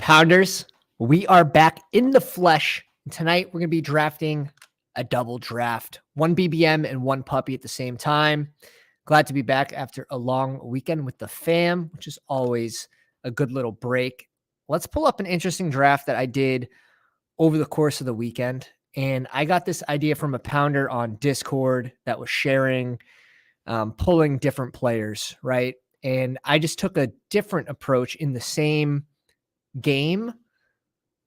Pounders, we are back in the flesh. Tonight, we're going to be drafting a double draft, one BBM and one puppy at the same time. Glad to be back after a long weekend with the fam, which is always a good little break. Let's pull up an interesting draft that I did over the course of the weekend. And I got this idea from a pounder on Discord that was sharing, pulling different players, right? And I just took a different approach in the same game,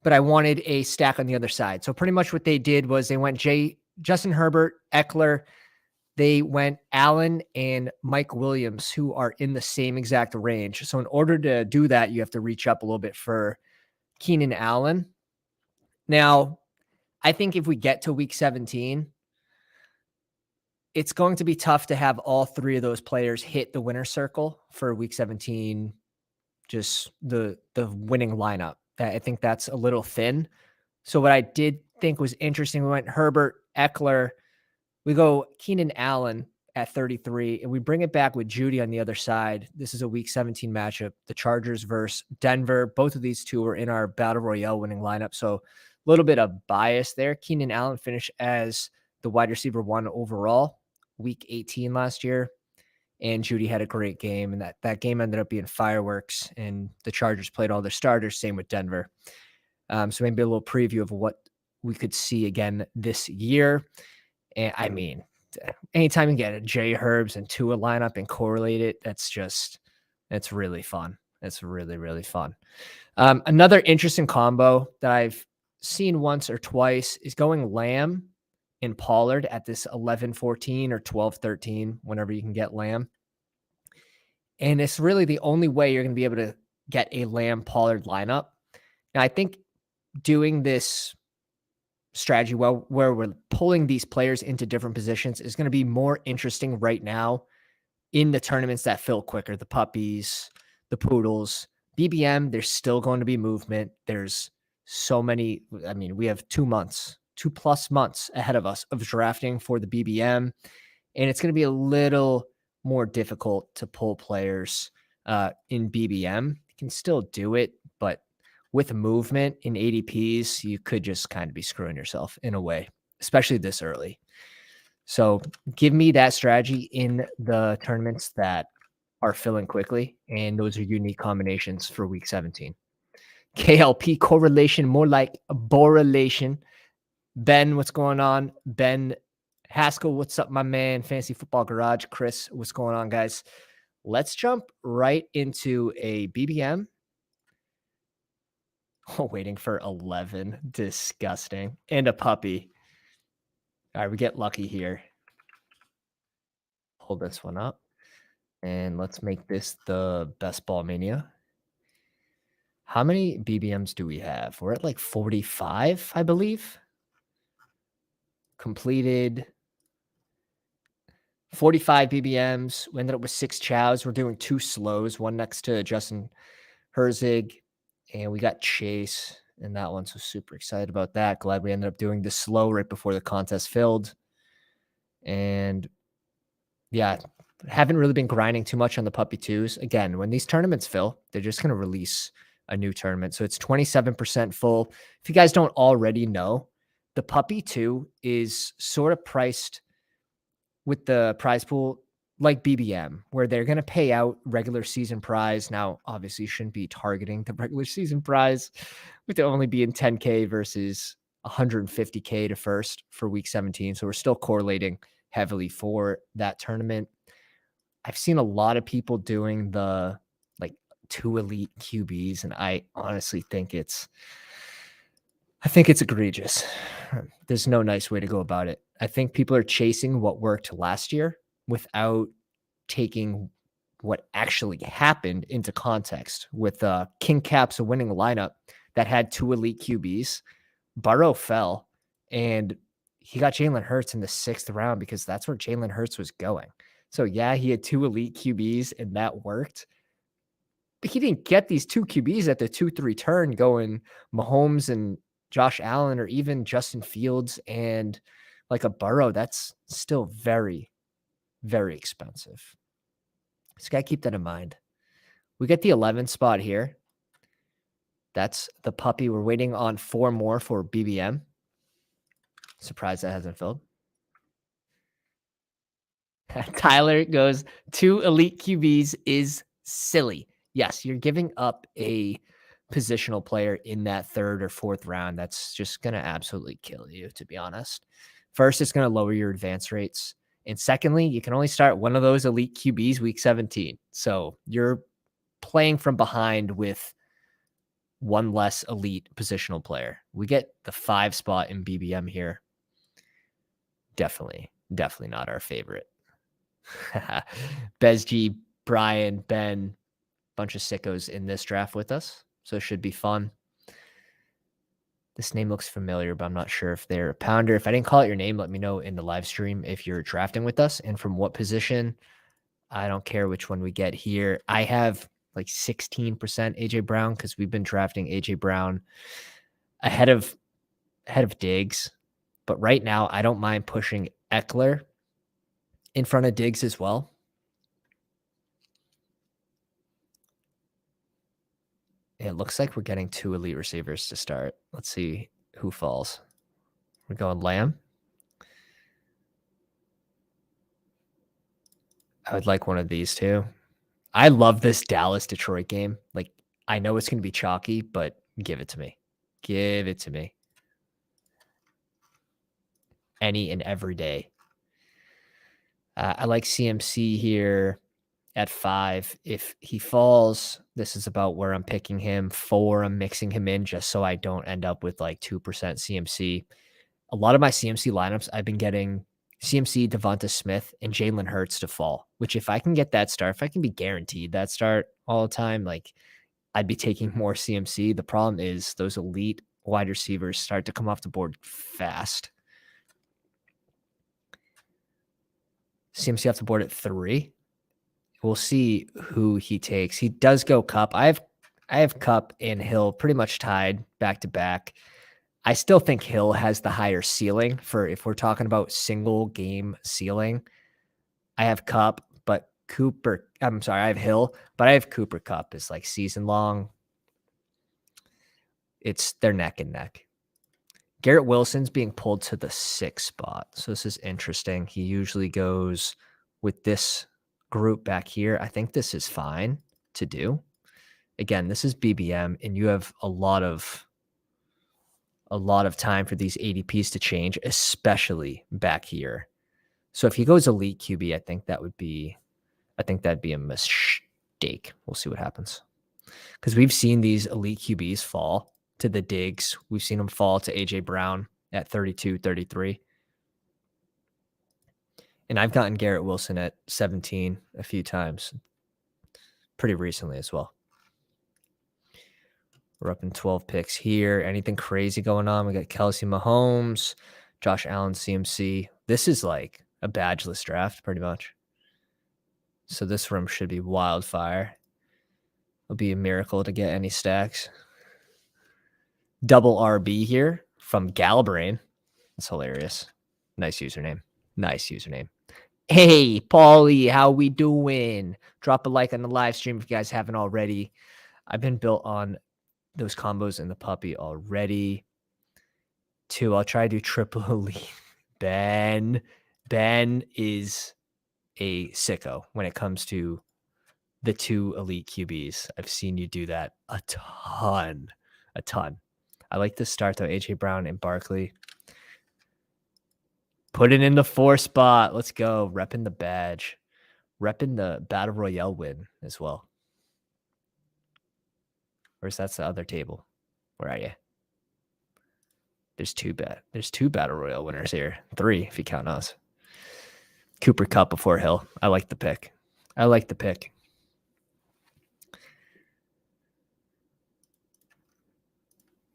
but I wanted a stack on the other side. So pretty much what they did was they went Justin Herbert, Eckler. They went Allen and Mike Williams, who are in the same exact range. So in order to do that, you have to reach up a little bit for Keenan Allen. Now, I think if we get to week 17, it's going to be tough to have all three of those players hit the winner circle for week 17, just the winning lineup. I think that's a little thin. So what I did think was interesting, we went Herbert, Eckler, we go Keenan Allen at 33, and we bring it back with Judy on the other side. This is a week 17 matchup, the Chargers versus Denver. Both of these two are in our Battle Royale winning lineup, so a little bit of bias there. Keenan Allen finished as the wide receiver 1 overall, week 18 last year, and Judy had a great game, and that game ended up being fireworks, and the Chargers played all their starters, same with Denver. So maybe a little preview of what we could see again this year. And I mean, anytime you get a J Herbs and Tua lineup and correlate it, that's really fun. That's really, really fun. Another interesting combo that I've seen once or twice is going Lamb and Pollard at this 11-14 or 12-13, whenever you can get Lamb. And it's really the only way you're going to be able to get a Lamb Pollard lineup. Now, I think doing this strategy where we're pulling these players into different positions is going to be more interesting right now in the tournaments that fill quicker, the puppies, the poodles. BBM, there's still going to be movement. There's so many. I mean, we have 2+ months ahead of us of drafting for the BBM, and it's going to be a little more difficult to pull players in BBM. You can still do it, but with movement in ADPs, you could just kind of be screwing yourself in a way, especially this early. So give me that strategy in the tournaments that are filling quickly, and those are unique combinations for week 17. KLP correlation, more like a borrelation. Ben, what's going on? Ben Haskell, what's up, my man? Fantasy Football Garage. Chris, what's going on, guys? Let's jump right into a BBM. Oh, waiting for 11. Disgusting. And a puppy. All right, we get lucky here. Hold this one up. And let's make this the best ball mania. How many BBMs do we have? We're at like 45, I believe. Completed 45 BBMs. We ended up with 6 chows. We're doing 2 slows, one next to Justin Herzig. And we got Chase in that one. So super excited about that. Glad we ended up doing the slow right before the contest filled. And yeah, haven't really been grinding too much on the puppy twos. Again, when these tournaments fill, they're just going to release a new tournament. So it's 27% full. If you guys don't already know, the puppy two is sort of priced with the prize pool like BBM, where they're going to pay out regular season prize. Now, obviously, you shouldn't be targeting the regular season prize with it only being 10K versus 150K to first for week 17. So we're still correlating heavily for that tournament. I've seen a lot of people doing the like 2 elite QBs, and I honestly think it's egregious. There's no nice way to go about it. I think people are chasing what worked last year without taking what actually happened into context. With King Cap's a winning lineup that had 2 elite QBs. Burrow fell, and he got Jalen Hurts in the 6th round because that's where Jalen Hurts was going. So yeah, he had 2 elite QBs and that worked. But he didn't get these 2 QBs at the 2-3 turn going Mahomes and Josh Allen or even Justin Fields and like a Burrow. That's still very, very expensive. So got to keep that in mind. We get the 11th spot here. That's the puppy. We're waiting on 4 more for BBM. Surprised that hasn't filled. Tyler goes, 2 elite QBs is silly. Yes, you're giving up a positional player in that 3rd or 4th round. That's just going to absolutely kill you, to be honest. First, it's going to lower your advance rates. And secondly, you can only start one of those elite QBs week 17. So you're playing from behind with one less elite positional player. We get the 5 spot in BBM here. Definitely not our favorite. Bez G, Brian, Ben, bunch of sickos in this draft with us. So it should be fun. This name looks familiar, but I'm not sure if they're a pounder. If I didn't call it your name, let me know in the live stream if you're drafting with us and from what position. I don't care which one we get here. I have like 16% AJ Brown because we've been drafting AJ Brown ahead of Diggs. But right now, I don't mind pushing Eckler in front of Diggs as well. It looks like we're getting 2 elite receivers to start. Let's see who falls. We're going Lamb. I would like one of these two. I love this Dallas-Detroit game. Like, I know it's going to be chalky, but give it to me. Give it to me. Any and every day. I like CMC here at 5. If he falls, this is about where I'm picking him. 4, I'm mixing him in just so I don't end up with like 2% CMC. A lot of my CMC lineups, I've been getting CMC, Devonta Smith, and Jalen Hurts to fall, which if I can get that start, if I can be guaranteed that start all the time, like I'd be taking more CMC. The problem is those elite wide receivers start to come off the board fast. CMC off the board at 3. We'll see who he takes. He does go Cup. I have Cup and Hill pretty much tied back to back. I still think Hill has the higher ceiling for if we're talking about single game ceiling. I have Cup, but I have Hill, but I have Cooper Cup is like season long. They're neck and neck. Garrett Wilson's being pulled to the 6th spot. So this is interesting. He usually goes with this group back here. I think this is fine to do. Again, this is BBM, and you have a lot of time for these ADPs to change, especially back here. So if he goes elite QB, I think that'd be a mistake. We'll see what happens. Because we've seen these elite QBs fall to the Diggs. We've seen them fall to AJ Brown at 32, 33. And I've gotten Garrett Wilson at 17 a few times pretty recently as well. We're up in 12 picks here. Anything crazy going on? We got Kelsey Mahomes, Josh Allen, CMC. This is like a badgeless draft pretty much. So this room should be wildfire. It'll be a miracle to get any stacks. Double RB here from Galbrain. That's hilarious. Nice username. Hey, Paulie, how we doing? Drop a like on the live stream if you guys haven't already. I've been built on those combos in the puppy already. 2, I'll try to do triple elite. Ben is a sicko when it comes to the 2 elite QBs. I've seen you do that a ton. I like to start though. AJ Brown and Barkley. Put it in the 4 spot. Let's go. Repping the badge. Repping the Battle Royale win as well. Where's that's the other table? Where are you? There's 2 Battle Royale winners here. 3 if you count us. Cooper Cup before Hill. I like the pick.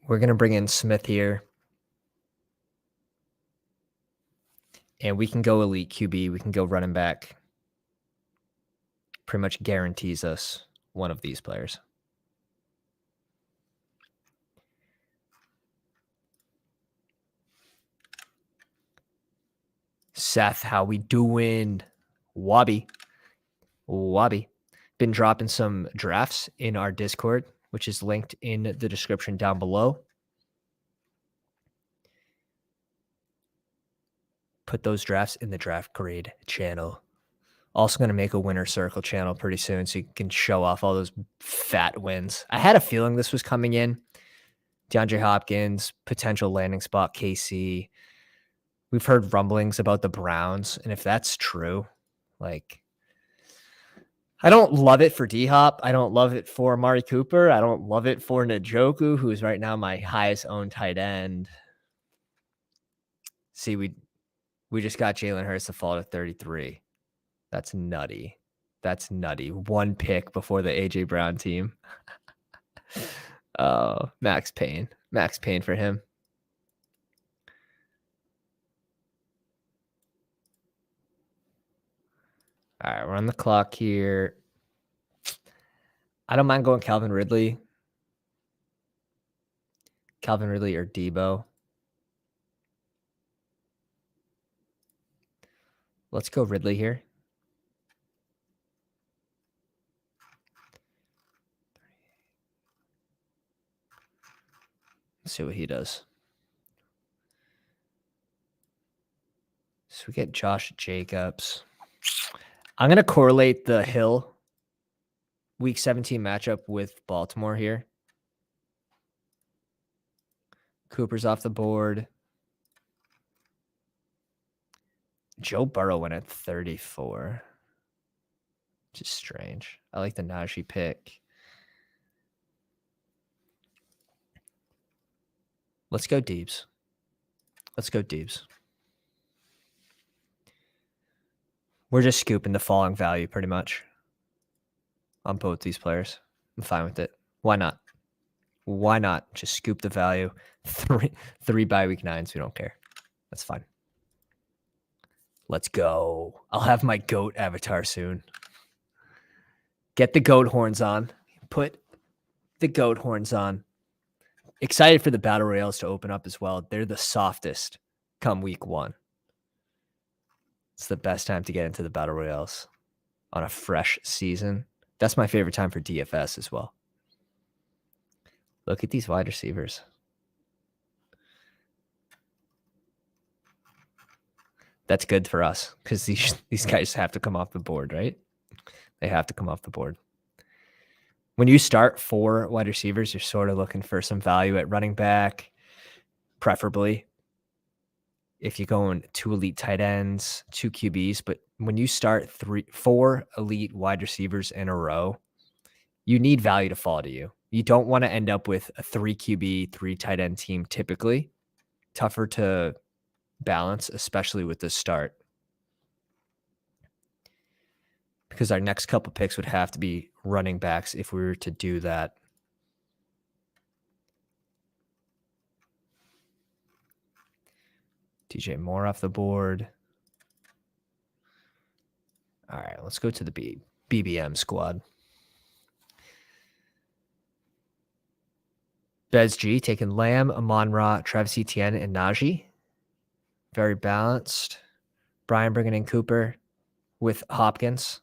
We're going to bring in Smith here. And we can go elite QB. We can go running back. Pretty much guarantees us one of these players. Seth, how we doing? Wobby. been dropping some drafts in our Discord, which is linked in the description down below. Put those drafts in the draft grade channel. Also going to make a winner circle channel pretty soon so you can show off all those fat wins. I had a feeling this was coming in. DeAndre Hopkins, potential landing spot, KC. We've heard rumblings about the Browns. And if that's true, like, I don't love it for D-Hop. I don't love it for Amari Cooper. I don't love it for Njoku, who is right now my highest owned tight end. See, we just got Jalen Hurts to fall to 33. That's nutty. That's nutty. One pick before the A.J. Brown team. Oh, Max Payne. Max Payne for him. All right, we're on the clock here. I don't mind going Calvin Ridley. Calvin Ridley or Debo. Let's go Ridley here. Let's see what he does. So we get Josh Jacobs. I'm going to correlate the Hill Week 17 matchup with Baltimore here. Cooper's off the board. Joe Burrow went at 34. Which is strange. I like the Najee pick. Let's go Deebs. Let's go Deebs. We're just scooping the falling value pretty much on both these players. I'm fine with it. Why not? Why not? Just scoop the value. Three bye week 9s. We don't care. That's fine. Let's go. I'll have my GOAT avatar soon. Get the GOAT horns on. Put the GOAT horns on. Excited for the Battle Royales to open up as well. They're the softest come week 1. It's the best time to get into the Battle Royales on a fresh season. That's my favorite time for DFS as well. Look at these wide receivers. That's good for us because these guys have to come off the board, right? They have to come off the board. When you start 4 wide receivers, you're sort of looking for some value at running back, preferably. If you're going 2 elite tight ends, 2 QBs, but when you start 4 elite wide receivers in a row, you need value to fall to you. You don't want to end up with a 3 QB, 3 tight end team typically. Tougher to balance, especially with the start. Because our next couple picks would have to be running backs if we were to do that. DJ Moore off the board. All right, let's go to the BBM squad. Bez G taking Lamb, Amon-Ra, Travis Etienne, and Najee. Very balanced. Brian bringing in Cooper with Hopkins.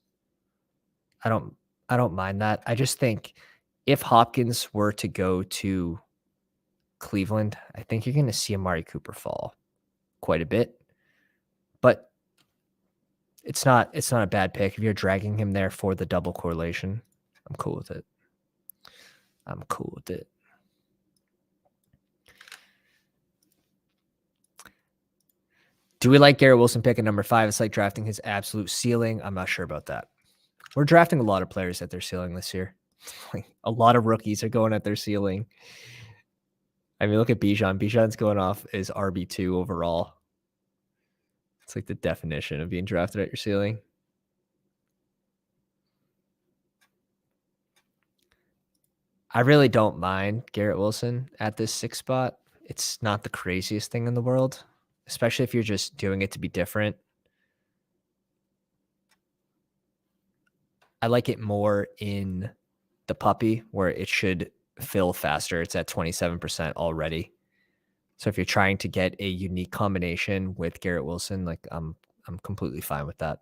I don't mind that. I just think if Hopkins were to go to Cleveland, I think you're going to see Amari Cooper fall quite a bit. But it's not a bad pick if you're dragging him there for the double correlation. I'm cool with it. Do we like Garrett Wilson pick at number 5? It's like drafting his absolute ceiling. I'm not sure about that. We're drafting a lot of players at their ceiling this year. Like a lot of rookies are going at their ceiling. I mean, look at Bijan. Bijan's going off as RB2 overall. It's like the definition of being drafted at your ceiling. I really don't mind Garrett Wilson at this 6th spot. It's not the craziest thing in the world, especially if you're just doing it to be different. I like it more in the puppy where it should fill faster. It's at 27% already. So if you're trying to get a unique combination with Garrett Wilson, like I'm completely fine with that.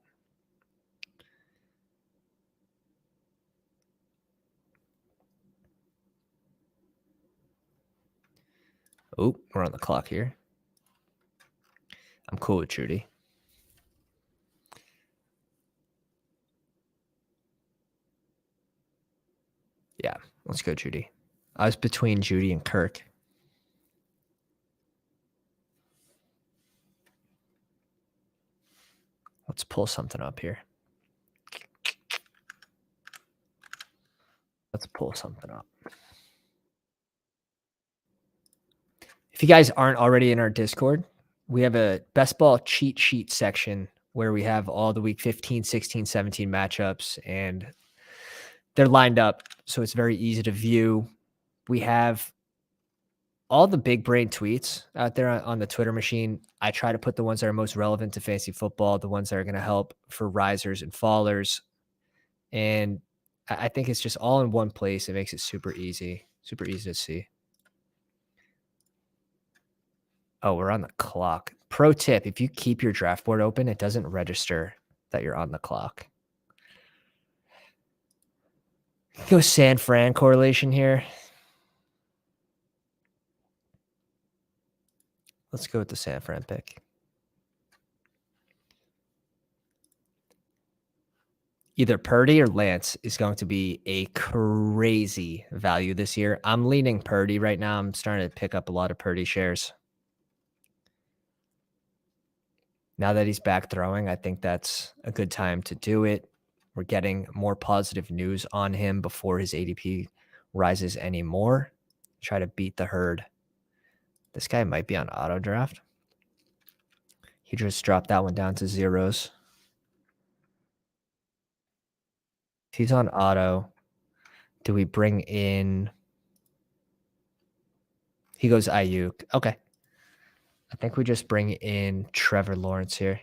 Oh, we're on the clock here. I'm cool with Judy. Yeah, let's go Judy. I was between Judy and Kirk. Let's pull something up here. Let's pull something up. If you guys aren't already in our Discord, we have a best ball cheat sheet section where we have all the week 15, 16, 17 matchups, and they're lined up. So it's very easy to view. We have all the big brain tweets out there on the Twitter machine. I try to put the ones that are most relevant to fantasy football, the ones that are going to help for risers and fallers. And I think it's just all in one place. It makes it super easy to see. Oh, we're on the clock. Pro tip, if you keep your draft board open, it doesn't register that you're on the clock. Go San Fran correlation here. Let's go with the San Fran pick. Either Purdy or Lance is going to be a crazy value this year. I'm leaning Purdy right now. I'm starting to pick up a lot of Purdy shares. Now that he's back throwing, I think that's a good time to do it. We're getting more positive news on him before his ADP rises anymore. Try to beat the herd. This guy might be on auto draft. He just dropped that one down to zeros. If he's on auto, do we bring in? He goes Ayuk. Okay. I think we just bring in Trevor Lawrence here.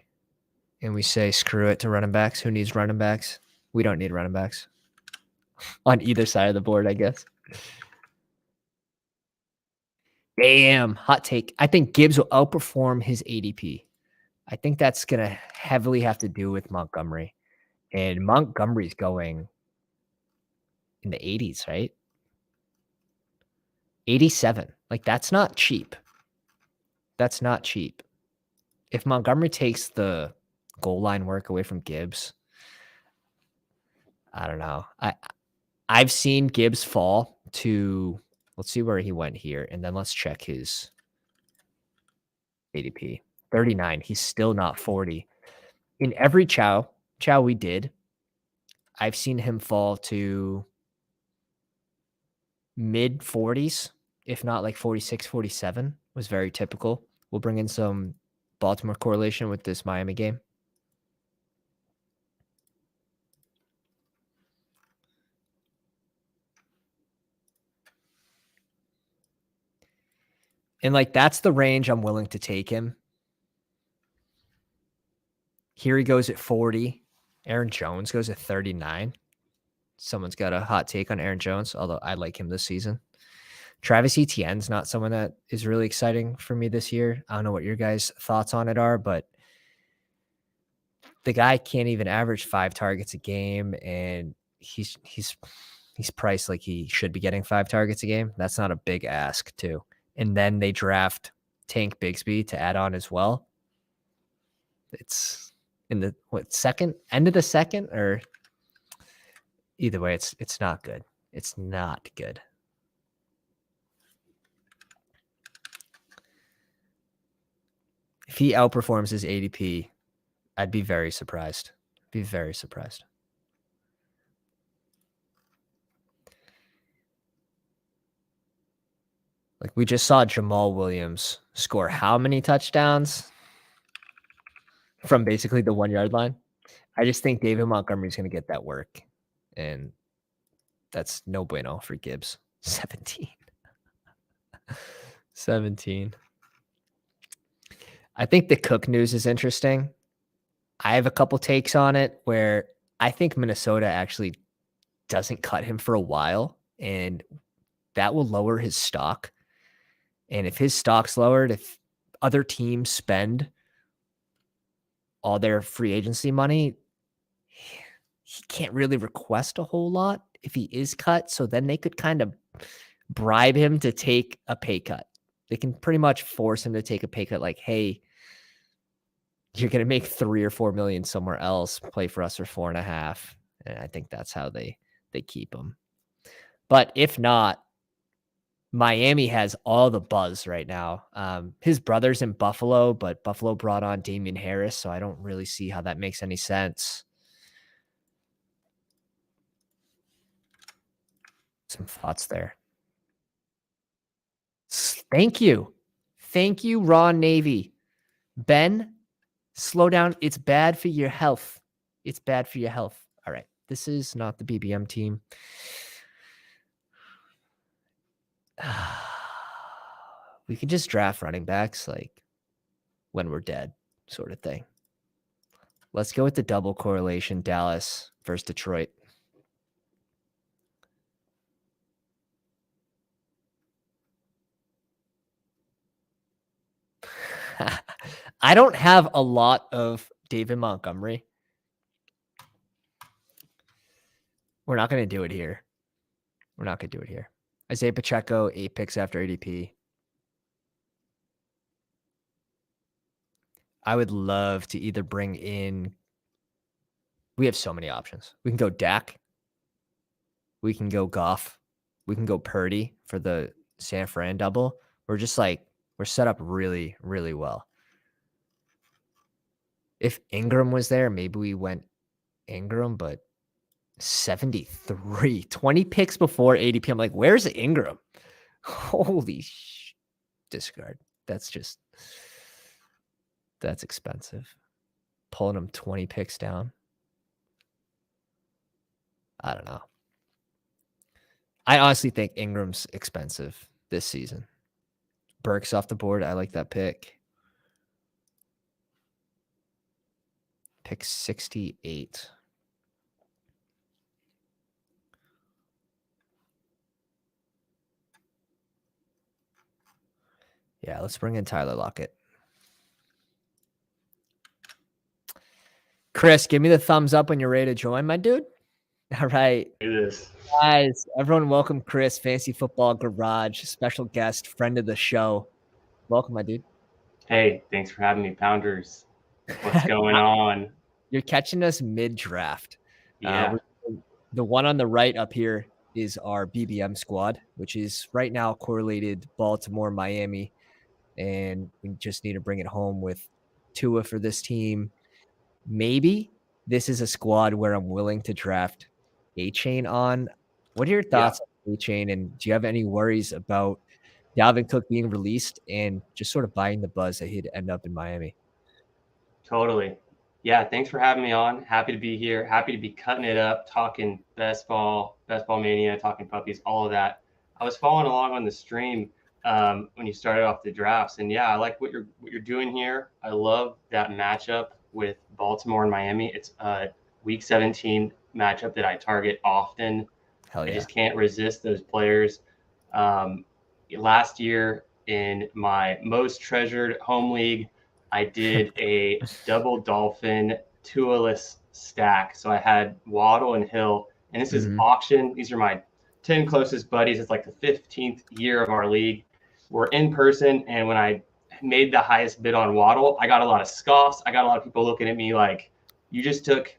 And we say, screw it to running backs. Who needs running backs? We don't need running backs. On either side of the board, I guess. Damn. Hot take. I think Gibbs will outperform his ADP. I think that's going to heavily have to do with Montgomery. And Montgomery's going in the 80s, right? 87. Like, that's not cheap. That's not cheap. If Montgomery takes the goal line work away from Gibbs, I don't know. I've seen Gibbs fall to, let's see where he went here, and then let's check his ADP. 39. He's still not 40. In every chow we did, I've seen him fall to mid 40s, if not like 46, 47 was very typical. We'll bring in some Baltimore correlation with this Miami game. And like, that's the range I'm willing to take him. Here he goes at 40. Aaron Jones goes at 39. Someone's got a hot take on Aaron Jones, although I like him this season. Travis Etienne's not someone that is really exciting for me this year. I don't know what your guys' thoughts on it are, but the guy can't even average 5 targets a game, and he's priced like he should be getting 5 targets a game. That's not a big ask, too. And then they draft Tank Bigsby to add on as well. It's in the second end of the second, or either way, it's not good. It's not good. If he outperforms his ADP, I'd be very surprised. Be very surprised. Like, we just saw Jamal Williams score how many touchdowns from basically the 1 yard line? I just think David Montgomery's going to get that work, and that's no bueno for Gibbs. 17. 17. I think the Cook news is interesting. I have a couple takes on it where I think Minnesota actually doesn't cut him for a while, and that will lower his stock. And if his stock's lowered, if other teams spend all their free agency money, he can't really request a whole lot if he is cut. So then they could kind of bribe him to take a pay cut. They can pretty much force him to take a pay cut like, hey, you're going to make 3 or 4 million somewhere else, play for us for 4.5. And I think that's how they keep him. But if not, Miami has all the buzz right now. His brother's in Buffalo, but Buffalo brought on Damian Harris, so I don't really see how that makes any sense. Some thoughts there. Thank you. Thank you, Raw Navy. Ben, slow down. It's bad for your health. It's bad for your health. All right. This is not the BBM team. We can just draft running backs like when we're dead, sort of thing. Let's go with the double correlation, Dallas versus Detroit. I don't have a lot of David Montgomery. We're not going to do it here. We're not going to do it here. Isaiah Pacheco, 8 picks after ADP. I would love to either bring in. We have so many options. We can go Dak. We can go Goff. We can go Purdy for the San Fran double. We're set up really, really well. If Ingram was there, maybe we went Ingram, but 73, 20 picks before ADP. I'm like, where's Ingram? Holy discard. That's expensive. Pulling him 20 picks down. I don't know. I honestly think Ingram's expensive this season. Burks off the board. I like that pick. Pick 68. Yeah, let's bring in Tyler Lockett. Chris, give me the thumbs up when you're ready to join, my dude. All right. Do this. Guys, everyone welcome Chris, Fantasy Football Garage, special guest, friend of the show. Welcome, my dude. Hey, thanks for having me, Pounders. What's going on? You're catching us mid-draft. Yeah. The one on the right up here is our BBM squad, which is right now correlated Baltimore, Miami, and we just need to bring it home with Tua for this team. Maybe this is a squad where I'm willing to draft A-Chain on. What are your thoughts on A-Chain, and do you have any worries about Dalvin Cook being released and just sort of buying the buzz that he'd end up in Miami? Totally. Yeah, thanks for having me on. Happy to be here. Happy to be cutting it up, talking BestBall, BestBall Mania, talking puppies, all of that. I was following along on the stream when you started off the drafts, and yeah, I like what you're doing here. I love that matchup with Baltimore and Miami. It's a Week 17 matchup that I target often. Hell yeah. I just can't resist those players. Last year in my most treasured home league, I did a double Dolphin Tua-less stack. So I had Waddle and Hill, and this is auction. These are my 10 closest buddies. It's like the 15th year of our league. We're in person, and when I made the highest bid on Waddle, I got a lot of scoffs. I got a lot of people looking at me like, you just took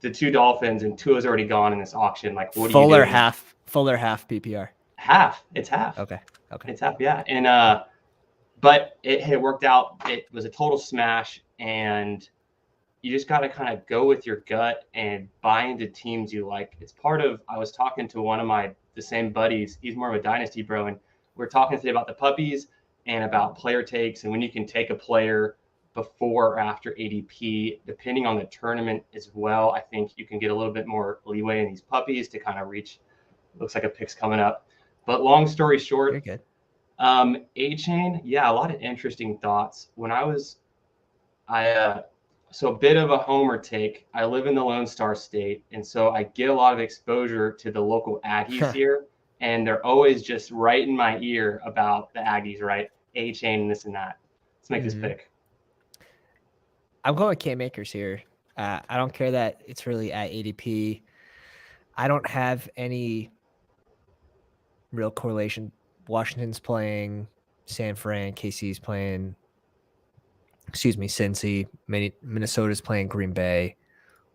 the 2 Dolphins and Tua's already gone in this auction. Like, what are you doing? Fuller half PPR. Half. It's half. Okay. It's half, yeah. And but it worked out. It was a total smash, and you just got to kind of go with your gut and buy into teams you like. It's part of. I was talking to one of the same buddies. He's more of a dynasty bro, and we're talking today about the puppies and about player takes and when you can take a player before or after ADP, depending on the tournament as well. I think you can get a little bit more leeway in these puppies to kind of reach. Looks like a pick's coming up. But long story short, You're good. A-Chain, yeah, a lot of interesting thoughts. When so a bit of a homer take. I live in the Lone Star State, and so I get a lot of exposure to the local Aggies here, and they're always just right in my ear about the Aggies, right? A-Chain and this and that. Let's make this pick. I'm going with Cam Akers here. I don't care that it's really at ADP. I don't have any real correlation. Washington's playing San Fran, KC's playing, Cincy, Minnesota's playing Green Bay.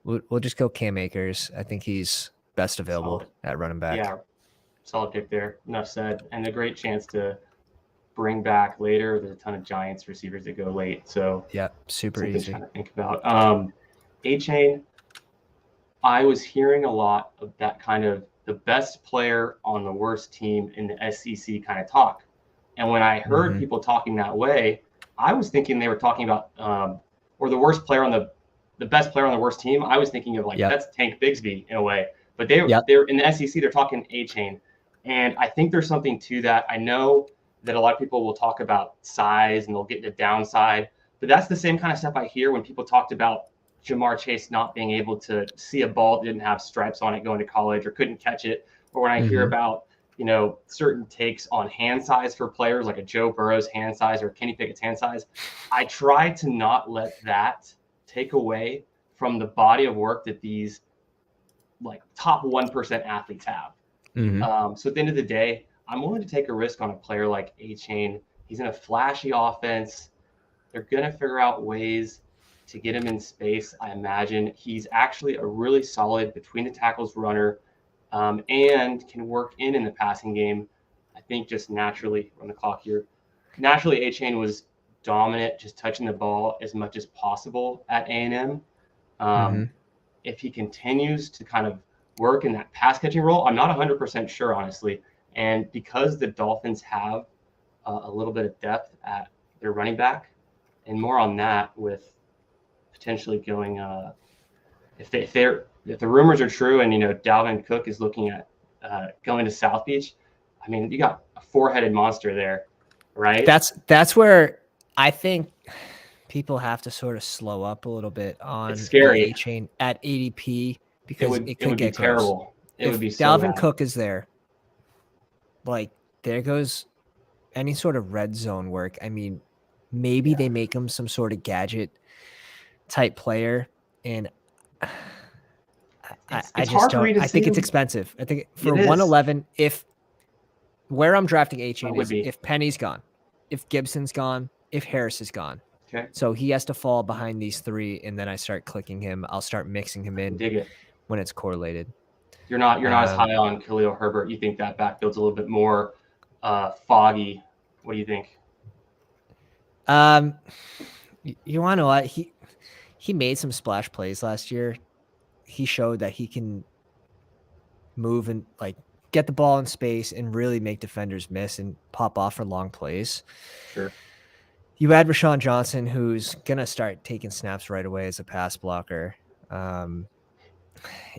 We'll just go Cam Akers. I think he's best available Solid. at running back. Yeah, solid pick there. Enough said. And a great chance to bring back later. There's a ton of Giants receivers that go late. So yeah, super easy. Trying to think about. A-Chain, I was hearing a lot of that kind of the best player on the worst team in the SEC kind of talk. And when I heard people talking that way, I was thinking they were talking about or the worst player on the best player on the worst team. I was thinking of that's Tank Bigsby in a way. But they're in the SEC, they're talking A-Chain. And I think there's something to that. I know that a lot of people will talk about size and they'll get the downside, but that's the same kind of stuff I hear when people talked about Jamar Chase not being able to see a ball that didn't have stripes on it going to college or couldn't catch it. Or when I hear about, certain takes on hand size for players like a Joe Burrow's hand size or Kenny Pickett's hand size, I try to not let that take away from the body of work that these top 1% athletes have. So at the end of the day, I'm willing to take a risk on a player like A-Chain. He's in a flashy offense. They're going to figure out ways to get him in space. I imagine he's actually a really solid between the tackles runner and can work in the passing game. I think just naturally on the clock here, A-Chain was dominant, just touching the ball as much as possible at A&M. If he continues to kind of work in that pass catching role, I'm not 100% sure, honestly. And because the Dolphins have a little bit of depth at their running back, and more on that with potentially going if the rumors are true and Dalvin Cook is looking at going to South Beach, I mean you got a four-headed monster there, right? That's where I think people have to sort of slow up a little bit on the A-Chain at ADP because it could get terrible. It would be so Dalvin bad. Cook is there. There goes any sort of red zone work. I mean, maybe they make him some sort of gadget type player, and I just don't. I think it's expensive. I think for 111, if where I'm drafting A-Chain is if Penny's gone, if Gibson's gone, if Harris is gone. Okay. So he has to fall behind these three, and then I start clicking him. I'll start mixing him in when it's correlated. You're not as high on Khalil Herbert. You think that backfield's a little bit more foggy. What do you think? You want to know what? He made some splash plays last year. He showed that he can move and get the ball in space and really make defenders miss and pop off for long plays. Sure. You add Rashawn Johnson, who's going to start taking snaps right away as a pass blocker.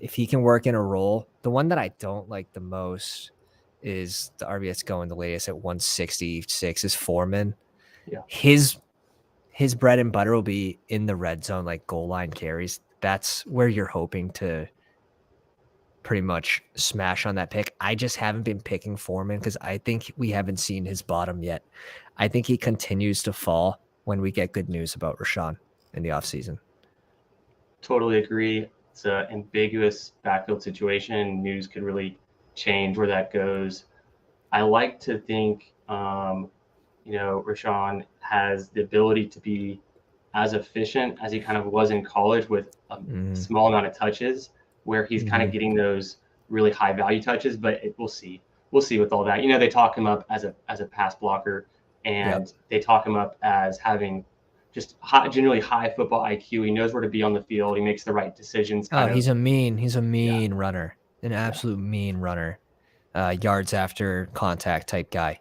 If he can work in a role, the one that I don't like the most is the RBS going the latest at 166 is Foreman. Yeah. His bread and butter will be in the red zone, like goal line carries. That's where you're hoping to pretty much smash on that pick. I just haven't been picking Foreman because I think we haven't seen his bottom yet. I think he continues to fall when we get good news about Rashawn in the offseason. Totally agree. It's an ambiguous backfield situation. News could really change where that goes. I like to think, Rashawn has the ability to be as efficient as he kind of was in college with a small amount of touches, where he's kind of getting those really high value touches. But we'll see. We'll see with all that. They talk him up as a pass blocker, and they talk him up as having just generally high football IQ. He knows where to be on the field. He makes the right decisions. He's a mean runner, an absolute mean runner, yards after contact type guy.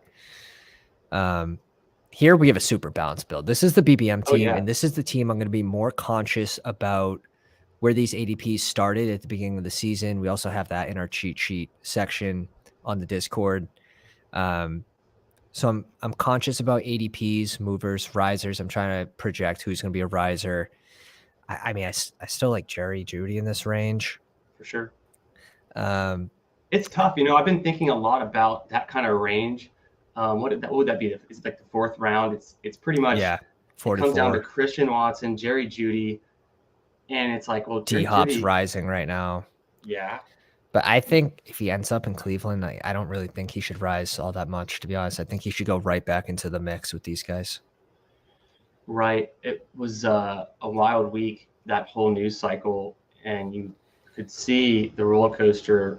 Here we have a super balanced build. This is the BBM team, and this is the team I'm going to be more conscious about where these ADPs started at the beginning of the season. We also have that in our cheat sheet section on the Discord. So I'm conscious about ADPs, movers, risers. I'm trying to project who's going to be a riser. I still like Jerry Jeudy in this range. For sure. It's tough. I've been thinking a lot about that kind of range. What would that be? Is it like the fourth round? It's pretty much 44. It comes down to Christian Watson, Jerry Jeudy, and it's like, well, D-Hop's rising right now. Yeah. But I think if he ends up in Cleveland, I don't really think he should rise all that much, to be honest. I think he should go right back into the mix with these guys. Right. It was a wild week, that whole news cycle, and you could see the roller coaster.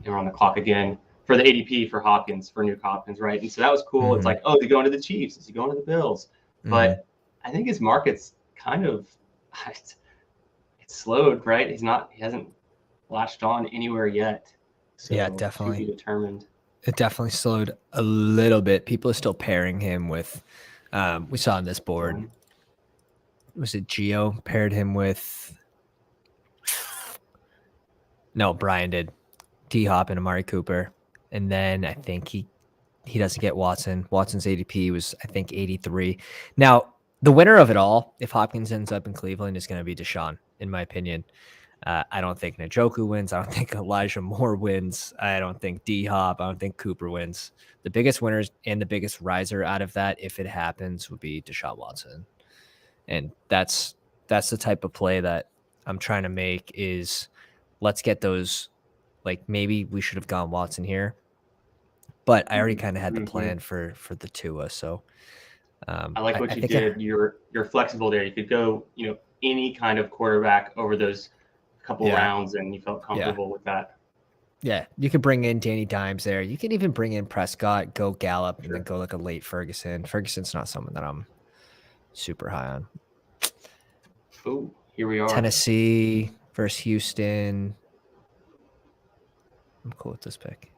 They're on the clock again for the ADP for Hopkins, for Nuke Hopkins, right? And so that was cool. It's like, oh, is he going to the Chiefs? Is he going to the Bills? But I think his market's kind of it's slowed, right? He hasn't latched on anywhere yet. So Yeah, to definitely. be determined. It definitely slowed a little bit. People are still pairing him with, we saw on this board, was it Gio paired him with? No, Brian did. D-Hop and Amari Cooper. And then I think he doesn't get Watson. Watson's ADP was, I think, 83. Now, the winner of it all, if Hopkins ends up in Cleveland, is going to be Deshaun, in my opinion. I don't think Njoku wins. I don't think Elijah Moore wins. I don't think D-Hop. I don't think Cooper wins. The biggest winners and the biggest riser out of that, if it happens, would be Deshaun Watson. And that's the type of play that I'm trying to make is let's get those, like maybe we should have gone Watson here. But I already kind of had the plan for the Tua. So I like what you did. You're flexible there. You could go, any kind of quarterback over those couple rounds, and you felt comfortable with that. Yeah, you could bring in Danny Dimes there. You can even bring in Prescott, go Gallup, and then go like a late Ferguson. Ferguson's not someone that I'm super high on. Oh, here we are. Tennessee versus Houston. I'm cool with this pick.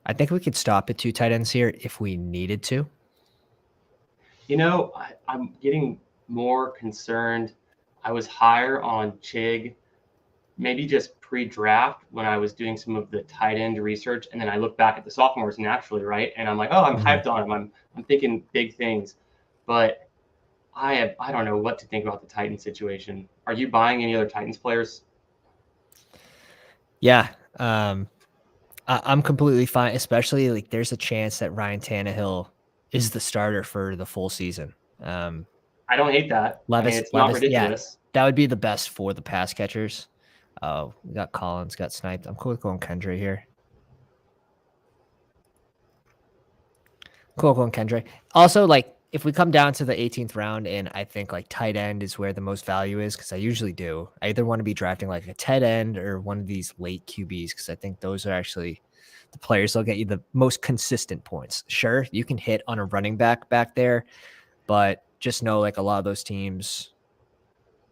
I think we could stop at 2 tight ends here if we needed to. I'm getting more concerned. I was higher on Chig, maybe just pre-draft when I was doing some of the tight end research, and then I look back at the sophomores naturally, right? And I'm like, oh, I'm hyped on him. I'm thinking big things, but I don't know what to think about the Titans situation. Are you buying any other Titans players? Yeah, I'm completely fine. Especially like there's a chance that Ryan Tannehill is the starter for the full season. I don't hate that. It's not ridiculous. Yeah, that would be the best for the pass catchers. Oh, we got Collins, got sniped. I'm cool with going Kendra here. Cool going Kendra. Also, like if we come down to the 18th round, and I think like tight end is where the most value is, because I usually do. I either want to be drafting like a tight end or one of these late QBs, because I think those are actually the players that'll get you the most consistent points. Sure, you can hit on a running back there, but just know like a lot of those teams,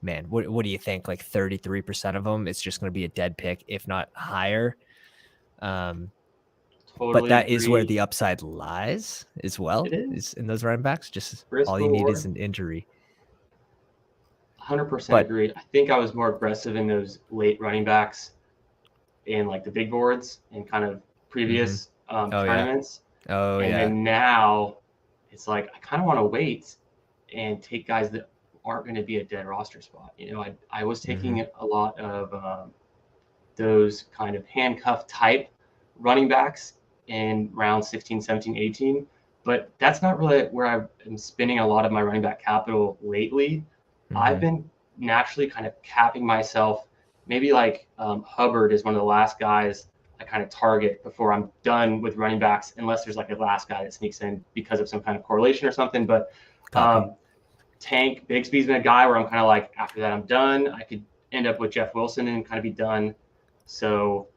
man, what do you think? Like 33% of them, it's just going to be a dead pick, if not higher. Totally but that is where the upside lies as well. Is in those running backs. Just all you need is an injury. 100% agreed. I think I was more aggressive in those late running backs in like the big boards and kind of previous tournaments. And then now it's like I kind of want to wait and take guys that aren't going to be a dead roster spot. I was taking a lot of those kind of handcuff type running backs in round 16, 17, 18. But that's not really where I am spending a lot of my running back capital lately. I've been naturally kind of capping myself. Maybe like Hubbard is one of the last guys I kind of target before I'm done with running backs, unless there's like a last guy that sneaks in because of some kind of correlation or something. But Tank Bigsby's been a guy where I'm kind of like, after that, I'm done. I could end up with Jeff Wilson and kind of be done. So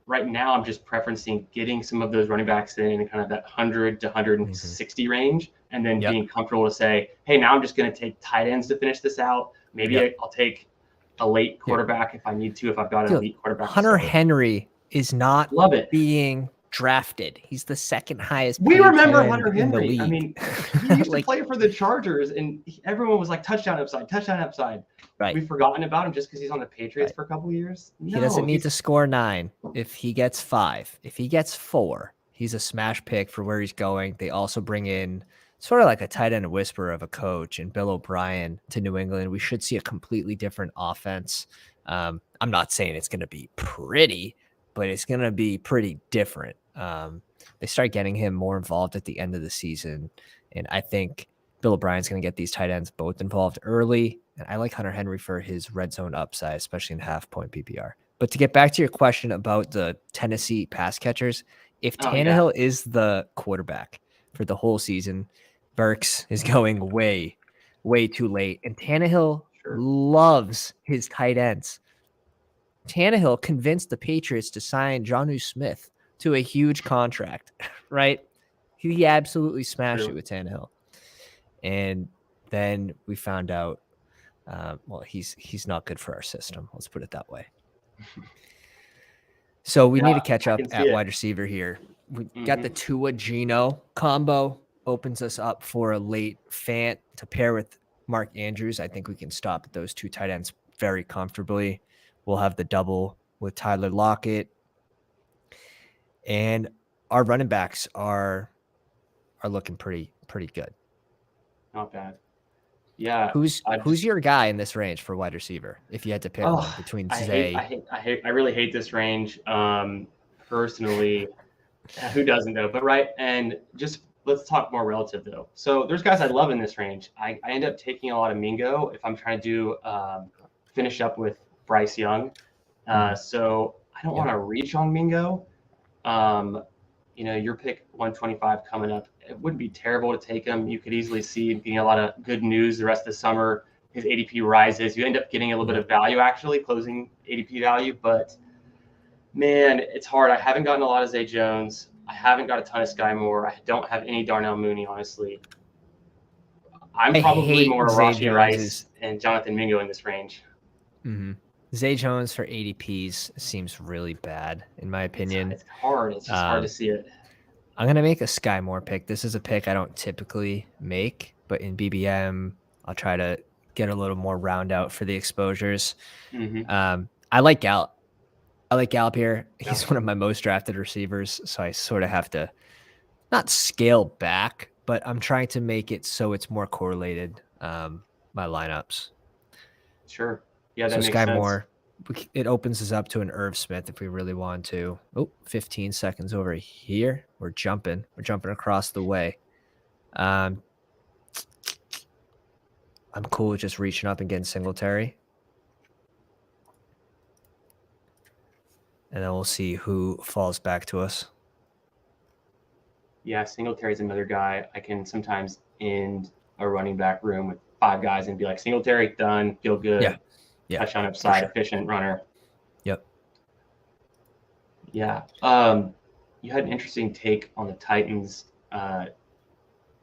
right now I'm just preferencing getting some of those running backs in kind of that 100 to 160 range, and then being comfortable to say, hey, now I'm just going to take tight ends to finish this out. Maybe I'll take a late quarterback if I need to, if I've got an elite quarterback. Hunter Henry is not being drafted. He's the second highest. We remember Hunter Henry. I mean, he used to play for the Chargers, and everyone was like, touchdown upside, touchdown upside. Right. We've forgotten about him just because he's on the Patriots for a couple of years. No, he doesn't need to score 9. If he gets 5, if he gets 4, he's a smash pick for where he's going. They also bring in sort of like a tight end whisperer of a coach and Bill O'Brien to New England. We should see a completely different offense. I'm not saying it's going to be pretty, but it's going to be pretty different. They start getting him more involved at the end of the season. And I think Bill O'Brien's going to get these tight ends both involved early. And I like Hunter Henry for his red zone upside, especially in half-point PPR. But to get back to your question about the Tennessee pass catchers, if Oh yeah, Tannehill is the quarterback for the whole season, Burks is going way, way too late. And Tannehill sure. loves his tight ends. Tannehill convinced the Patriots to sign Jonnu Smith to a huge contract, right? He absolutely smashed it True. with Tannehill. And then we found out, well, he's not good for our system. Let's put it that way. So we need to catch I up can see at it. wide receiver here. We got the Tua Geno combo, opens us up for a late Fant to pair with Mark Andrews. I think we can stop at those two tight ends very comfortably. We'll have the double with Tyler Lockett. And our running backs are looking pretty good. Not bad. Yeah. Who's your guy in this range for wide receiver? If you had to pick one between Zay, I really hate this range. Personally, who doesn't though? But right, and just let's talk more relative though. So there's guys I love in this range. I end up taking a lot of Mingo if I'm trying to do finish up with Bryce Young. So I don't want to reach on Mingo. Your pick 125 coming up. It wouldn't be terrible to take him. You could easily see getting a lot of good news the rest of the summer. His ADP rises. You end up getting a little bit of value, actually, closing ADP value. But, man, it's hard. I haven't gotten a lot of Zay Jones. I haven't got a ton of Sky Moore. I don't have any Darnell Mooney, honestly. I'm probably more Rashi Rice and Jonathan Mingo in this range. Zay Jones for ADPs seems really bad, in my opinion. It's hard. It's just hard to see it. I'm going to make a Sky Moore pick. This is a pick I don't typically make, but in BBM, I'll try to get a little more round out for the exposures. I like Gallup. I like Gallup here. He's one of my most drafted receivers, so I sort of have to not scale back, but I'm trying to make it so it's more correlated, my lineups. Sure. Yeah, that so makes Sky sense. Moore, it opens us up to an Irv Smith if we really want to. 15 seconds over here. We're jumping across the way. I'm cool with just reaching up and getting Singletary. And then we'll see who falls back to us. Yeah, Singletary's another guy. I can sometimes end a running back room with 5 guys and be like, Singletary, done, feel good. Yeah. Touchdown upside, efficient runner. Yep. Yeah. You had an interesting take on the Titans.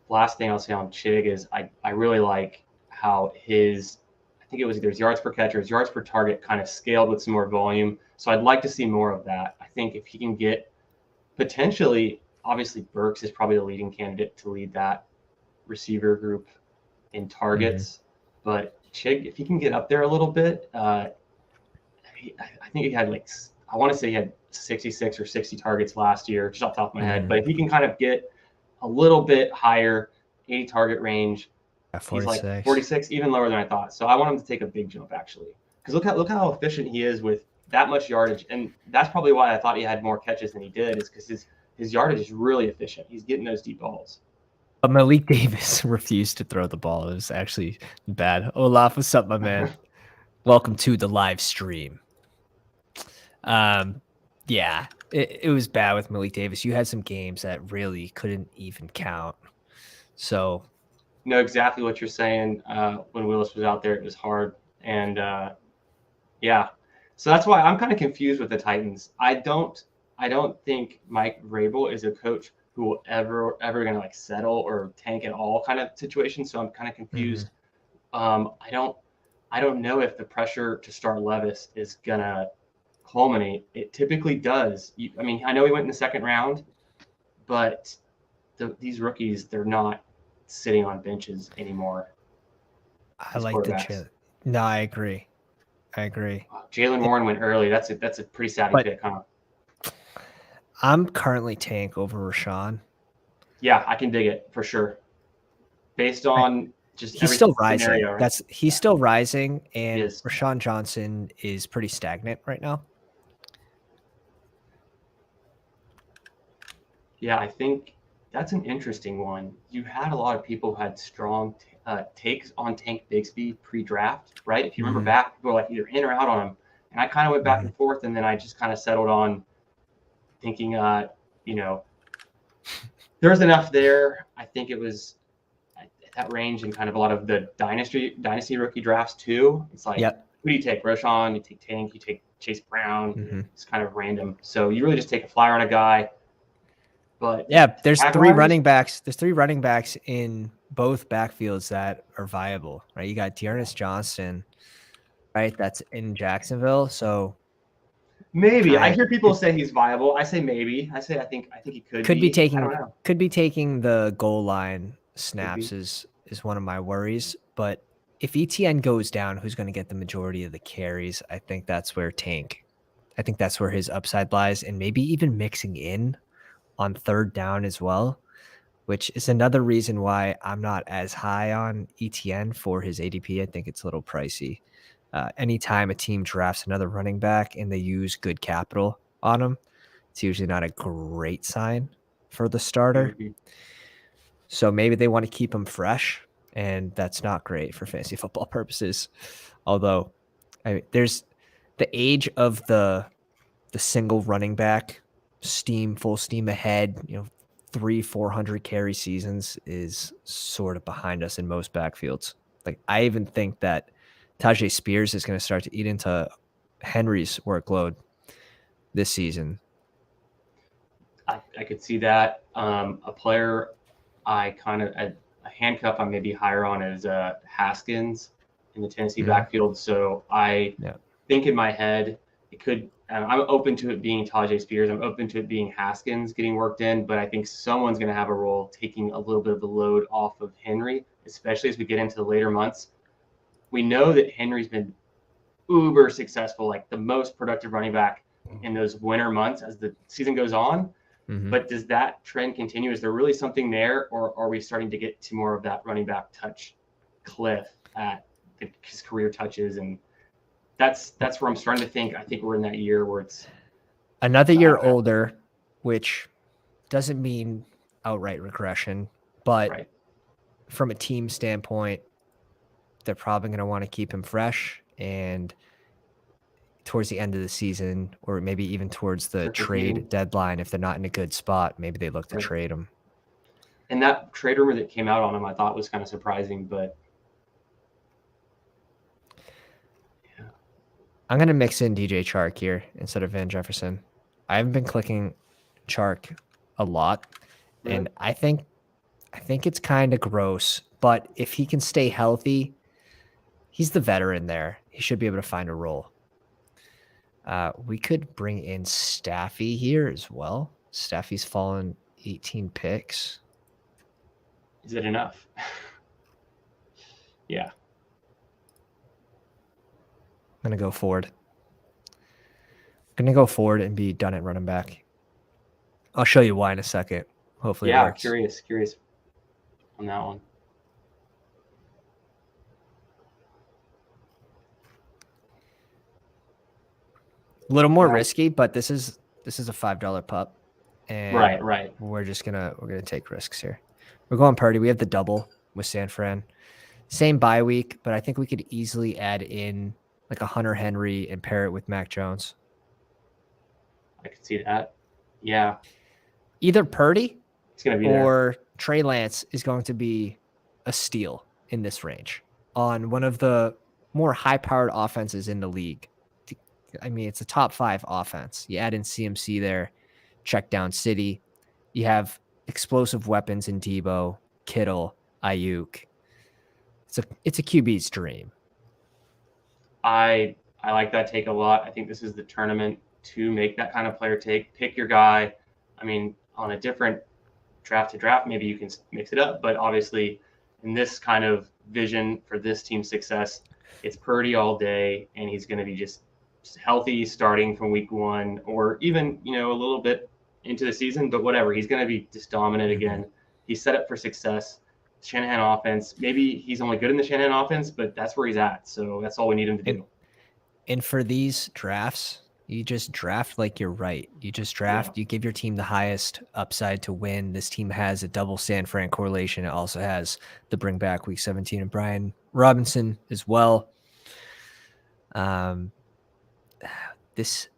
Last thing I'll say on Chig is I really like how I think it was either his yards per catch or his yards per target kind of scaled with some more volume. So I'd like to see more of that. I think if he can get potentially, obviously Burks is probably the leading candidate to lead that receiver group in targets. But Chig, if he can get up there a little bit, I think he had I want to say he had 66 or 60 targets last year, just off the top of my head. But if he can kind of get a little bit higher, 80 target range, he's like 46, even lower than I thought. So I want him to take a big jump, actually. Because look how efficient he is with that much yardage. And that's probably why I thought he had more catches than he did, is because his yardage is really efficient. He's getting those deep balls. But Malik Davis refused to throw the ball. It was actually bad. Olaf, what's up, my man? Welcome to the live stream. Yeah, it was bad with Malik Davis. You had some games that really couldn't even count. So, know exactly what you're saying. When Willis was out there, it was hard. And yeah, so that's why I'm kind of confused with the Titans. I don't think Mike Vrabel is a coach who will ever going to settle or tank at all kind of situation. So I'm kind of confused. I don't know if the pressure to start Levis is gonna culminate. It typically does. I know he went in the second round, but these rookies, they're not sitting on benches anymore. I like the No, I agree. Jalen Warren went early. That's a pretty savvy pick, huh? I'm currently tank over Rashawn. Yeah, I can dig it for sure. Based on just he's still rising. Scenario, right? He's still rising, and Rashawn Johnson is pretty stagnant right now. Yeah, I think That's an interesting one. You had a lot of people who had strong takes on Tank Bigsby pre-draft, right? If you remember back, people were like either in or out on him. And I kind of went back and forth, and then I just kind of settled on thinking, you know, there's enough there. I think it was at that range and kind of a lot of the dynasty rookie drafts too. It's like, who do you take? Roshan, you take Tank, you take Chase Brown. It's kind of random. So you really just take a flyer on a guy. But yeah, there's three running backs. There's 3 running backs in both backfields that are viable, right? You got Dearness Johnson, right? That's in Jacksonville. So maybe I hear people say he's viable. I say maybe. I think he could be taking. I don't know. Could be taking the goal line snaps is one of my worries. But if ETN goes down, who's going to get the majority of the carries? I think that's where that's where his upside lies, and maybe even mixing in on third down as well, which is another reason why I'm not as high on ETN for his ADP. I think it's a little pricey. Anytime a team drafts another running back and they use good capital on him, it's usually not a great sign for the starter. So maybe they want to keep him fresh, and that's not great for fantasy football purposes. Although there's the age of the single running back full steam ahead, 300-400 carry seasons is sort of behind us in most backfields. Like, I even think that Tajay Spears is going to start to eat into Henry's workload this season. I could see that. A player a handcuff I may be higher on is Haskins in the Tennessee backfield. So I think in my head it could. I'm open to it being Tajay Spears. I'm open to it being Haskins getting worked in, but I think someone's going to have a role taking a little bit of the load off of Henry, especially as we get into the later months. We know that Henry's been uber successful, like the most productive running back in those winter months as the season goes on. But does that trend continue? Is there really something there, or are we starting to get to more of that running back touch cliff at his career touches? And that's where I'm starting to think. I think we're in that year where it's another year older, which doesn't mean outright regression, but from a team standpoint, they're probably going to want to keep him fresh, and towards the end of the season, or maybe even towards the trade deadline, if they're not in a good spot, maybe they look to trade him. And that trade rumor that came out on him, I thought was kind of surprising, but yeah. I'm going to mix in DJ Chark here instead of Van Jefferson. I haven't been clicking Chark a lot, and I think it's kind of gross, but if he can stay healthy, he's the veteran there. He should be able to find a role. We could bring in Staffy here as well. Staffy's fallen 18 picks. Is it enough? Yeah. I'm going to go forward. I'm going to go forward and be done at running back. I'll show you why in a second. Hopefully it works. Curious on that one. A little more risky, but this is a $5 pup, and right. We're gonna take risks here. We're going Purdy. We have the double with San Fran, same bye week, but I think we could easily add in like a Hunter Henry and pair it with Mac Jones. I could see that. Yeah, either Purdy or Trey Lance is going to be a steal in this range on one of the more high-powered offenses in the league. I mean, it's a top 5 offense. You add in CMC there, check down City. You have explosive weapons in Debo, Kittle, Ayuk. It's a QB's dream. I like that take a lot. I think this is the tournament to make that kind of player take. Pick your guy. I mean, on a different draft to draft, maybe you can mix it up. But obviously, in this kind of vision for this team's success, it's Purdy all day, and he's going to be just healthy starting from week 1, or even a little bit into the season, but whatever, he's going to be just dominant again. He's set up for success. Shanahan offense, maybe he's only good in the Shanahan offense, but that's where he's at, so that's all we need him to do. And for these drafts, You just draft like you're right. You just draft, you give your team the highest upside to win. This team has a double San Fran correlation. It also has the bring back week 17 and Brian Robinson as well. This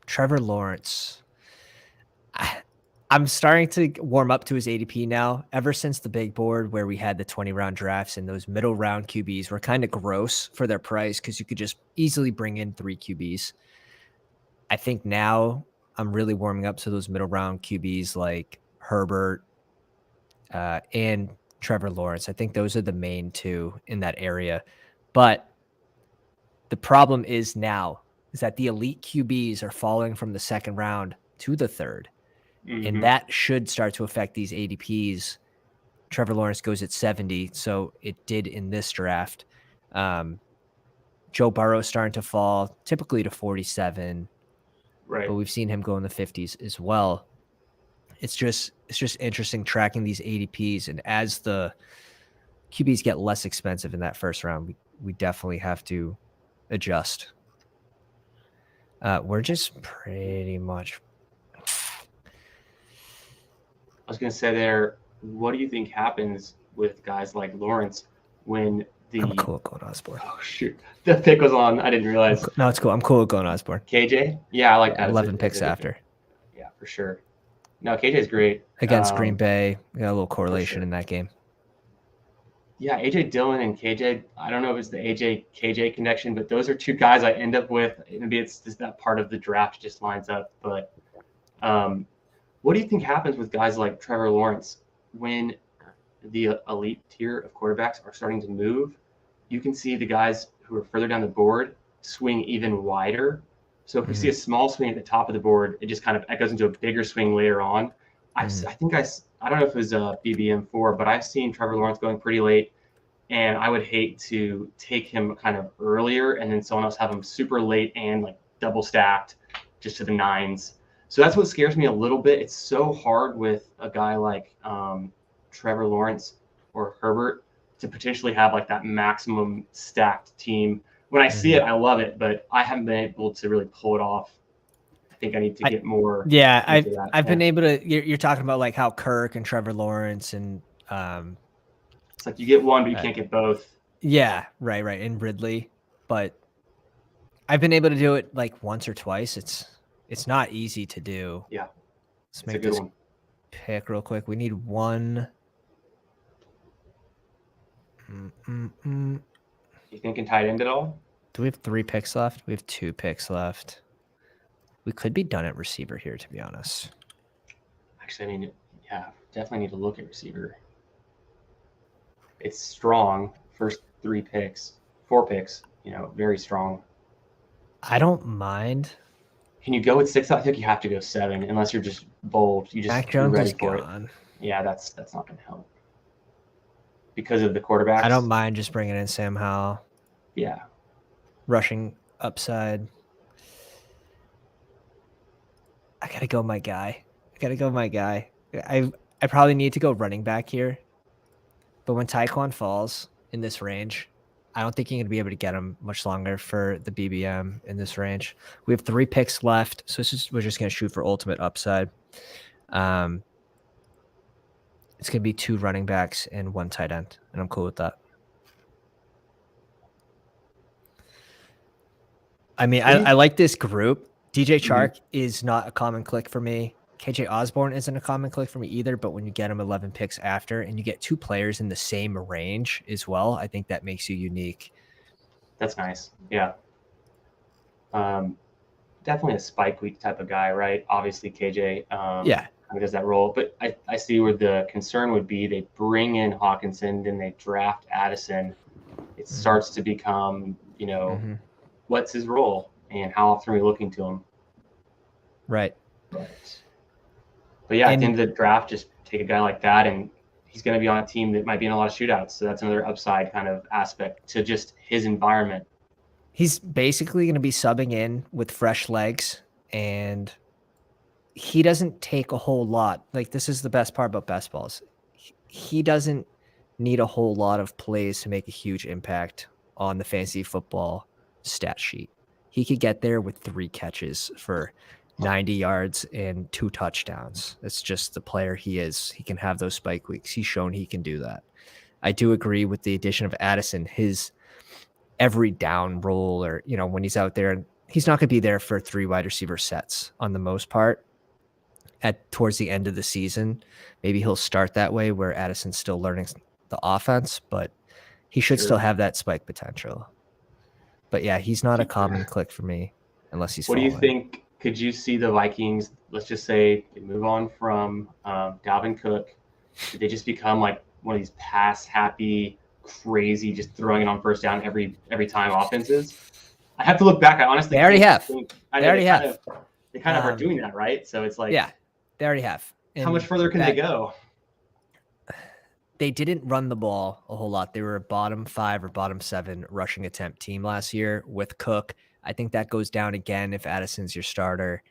Trevor Lawrence, I'm starting to warm up to his ADP now. Ever since the big board where we had the 20-round drafts and those middle round QBs were kind of gross for their price because you could just easily bring in 3 QBs. I think now I'm really warming up to those middle round QBs like Herbert and Trevor Lawrence. I think those are the main 2 in that area. But the problem is that the elite QBs are falling from the 2nd round to the 3rd. Mm-hmm. And that should start to affect these ADPs. Trevor Lawrence goes at 70, so it did in this draft. Joe Burrow starting to fall, typically to 47. Right. But we've seen him go in the 50s as well. It's just interesting tracking these ADPs, and as the QBs get less expensive in that first round, we definitely have to adjust. We're just pretty much. I was going to say there, what do you think happens with guys like Lawrence when the... I'm cool with going Osborne. Oh, shoot. The pick was on. I didn't realize. No, it's cool. I'm cool with going Osborne. KJ? Yeah, I like that. 11 picks after. Yeah, for sure. No, KJ's great. Against Green Bay, we got a little correlation in that game. Yeah, AJ Dillon and KJ, I don't know if it's the AJ-KJ connection, but those are 2 guys I end up with. Maybe it's just that part of the draft just lines up. But what do you think happens with guys like Trevor Lawrence when the elite tier of quarterbacks are starting to move? You can see the guys who are further down the board swing even wider. So if we see a small swing at the top of the board, it just kind of echoes into a bigger swing later on. I don't know if it was a BBM4, but I've seen Trevor Lawrence going pretty late, and I would hate to take him kind of earlier and then someone else have him super late and like double stacked just to the 9s. So that's what scares me a little bit. It's so hard with a guy like Trevor Lawrence or Herbert to potentially have like that maximum stacked team. When I see it, I love it, but I haven't been able to really pull it off. I think I need to get more. Yeah, I've been able to. You're talking about like how Kirk and Trevor Lawrence and it's like you get one, but you can't get both. Yeah, right, and Ridley, but I've been able to do it like once or twice. It's not easy to do. Yeah, let's make this pick real quick. We need one. You thinking tight end at all? Do we have 3 picks left? We have 2 picks left. We could be done at receiver here, to be honest. Actually, I mean, yeah, definitely need to look at receiver. It's strong. First 4 picks, very strong. I don't mind. Can you go with 6? I think you have to go 7 unless you're just bold. You just Mac Jones ready is for gone. It. Yeah, that's not going to help. Because of the quarterbacks. I don't mind just bringing in Sam Howell. Yeah. Rushing upside. I gotta go my guy. I probably need to go running back here. But when Tyquan falls in this range, I don't think you're going to be able to get him much longer for the BBM in this range. We have 3 picks left, so we're just going to shoot for ultimate upside. It's going to be 2 running backs and 1 tight end, and I'm cool with that. I mean, I like this group. DJ Chark is not a common click for me. KJ Osborne isn't a common click for me either, but when you get him 11 picks after and you get 2 players in the same range as well, I think that makes you unique. That's nice. Yeah. Definitely a spike week type of guy, right? Obviously, KJ kind of does that role. But I see where the concern would be. They bring in Hawkinson, then they draft Addison. It starts to become, what's his role and how often are we looking to him? Right. But yeah, at the end of the draft, just take a guy like that, and he's going to be on a team that might be in a lot of shootouts. So that's another upside kind of aspect to just his environment. He's basically going to be subbing in with fresh legs, and he doesn't take a whole lot. Like, this is the best part about best balls. He doesn't need a whole lot of plays to make a huge impact on the fantasy football stat sheet. he could get there with 3 catches for 90 yards and 2 touchdowns. It's just the player he is. He can have those spike weeks. He's shown he can do that. I do agree with the addition of Addison. His every down role, or, when he's out there, he's not going to be there for 3 wide receiver sets on the most part. Towards the end of the season, maybe he'll start that way where Addison's still learning the offense, but he should still have that spike potential. But yeah, he's not a common click for me unless he's falling. What do you think? Could you see the Vikings, let's just say they move on from Dalvin Cook? Did they just become like one of these pass happy, crazy, just throwing it on first down every time offenses? I have to look back. I honestly they already have. They kind of are doing that, right? So it's like, yeah, they already have. And how much further can they go? They didn't run the ball a whole lot. They were a bottom 5 or bottom 7 rushing attempt team last year with Cook. I think that goes down again if Addison's your starter.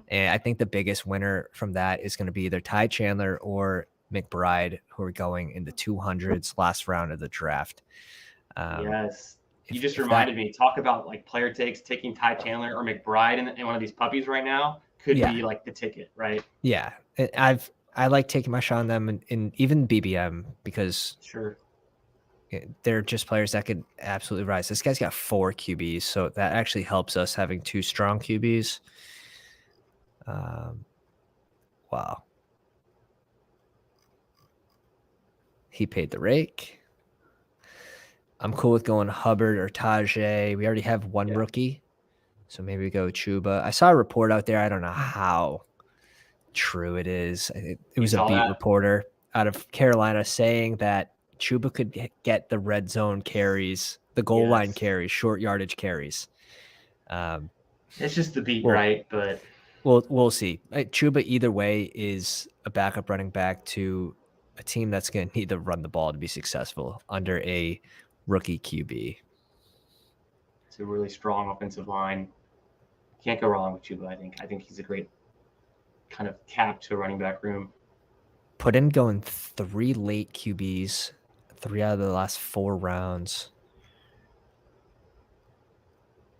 And I think the biggest winner from that is going to be either Ty Chandler or McBride, who are going in the 200s last round of the draft. Yes. You just reminded me. Talk about like player takes, taking Ty Chandler or McBride in one of these puppies right now could be like the ticket, right? Yeah. I like taking my shot on them in even BBM because they're just players that could absolutely rise. This guy's got 4 QBs, so that actually helps us having 2 strong QBs. Wow. He paid the rake. I'm cool with going Hubbard or Tajay. We already have 1 rookie, so maybe we go Chuba. I saw a report out there. I don't know how true it is. It was a beat reporter out of Carolina saying that Chuba could get the red zone carries, the goal line carries, short yardage carries. It's just the beat, right? But we'll see. Chuba either way is a backup running back to a team that's going to need to run the ball to be successful under a rookie QB. It's a really strong offensive line. Can't go wrong with Chuba. I think he's a great kind of cap to a running back room. Put in going 3 late QBs, 3 out of the last 4 rounds.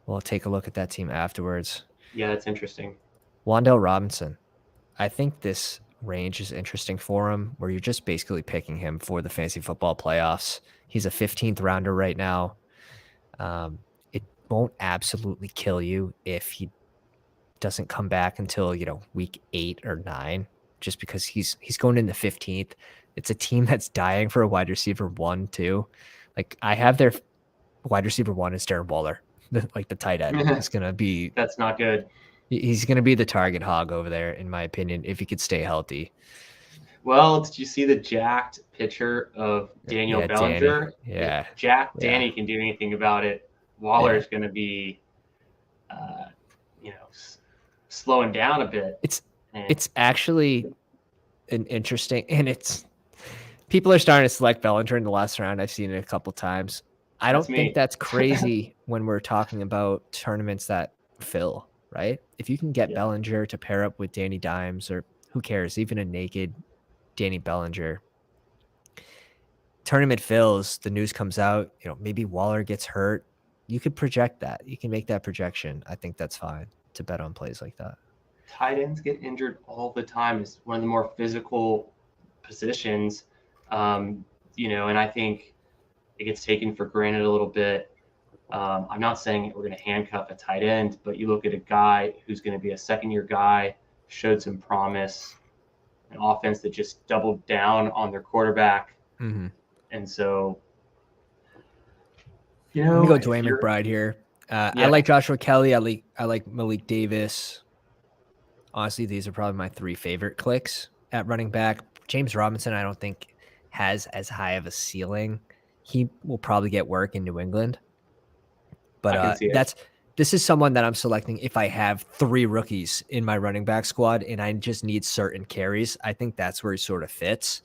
We'll take a look at that team afterwards. Yeah, that's interesting. Wan'Dale Robinson. I think this range is interesting for him, where you're just basically picking him for the fantasy football playoffs. He's a 15th rounder right now. It won't absolutely kill you if he doesn't come back until week 8 or 9, just because he's going in the 15th. It's a team that's dying for a wide receiver 1 too. Like I have their wide receiver 1 is Darren Waller, like the tight end. It's gonna be that's not good. He's gonna be the target hog over there, in my opinion, if he could stay healthy. Well, did you see the jacked picture of Daniel Bellinger? Danny. If Danny can do anything about it, Waller's going to be, slowing down a bit. It's actually an interesting, and people are starting to select Bellinger in the last round. I've seen it a couple times. I don't think that's crazy when we're talking about tournaments that fill, right? If you can get Bellinger to pair up with Danny Dimes, or who cares, even a naked Danny Bellinger, tournament fills, the news comes out, maybe Waller gets hurt. You could project that. You can make that projection. I think that's fine to bet on plays like that. Tight ends get injured all the time. It's one of the more physical positions, and I think it gets taken for granted a little bit. I'm not saying we're going to handcuff a tight end, but you look at a guy who's going to be a second-year guy, showed some promise, an offense that just doubled down on their quarterback. Mm-hmm. And so, let me go Dwayne McBride here. I like Joshua Kelly. I like Malik Davis. Honestly, these are probably my 3 favorite clicks at running back. James Robinson, I don't think has as high of a ceiling. He will probably get work in New England. But this is someone that I'm selecting if I have 3 rookies in my running back squad and I just need certain carries. I think that's where he sort of fits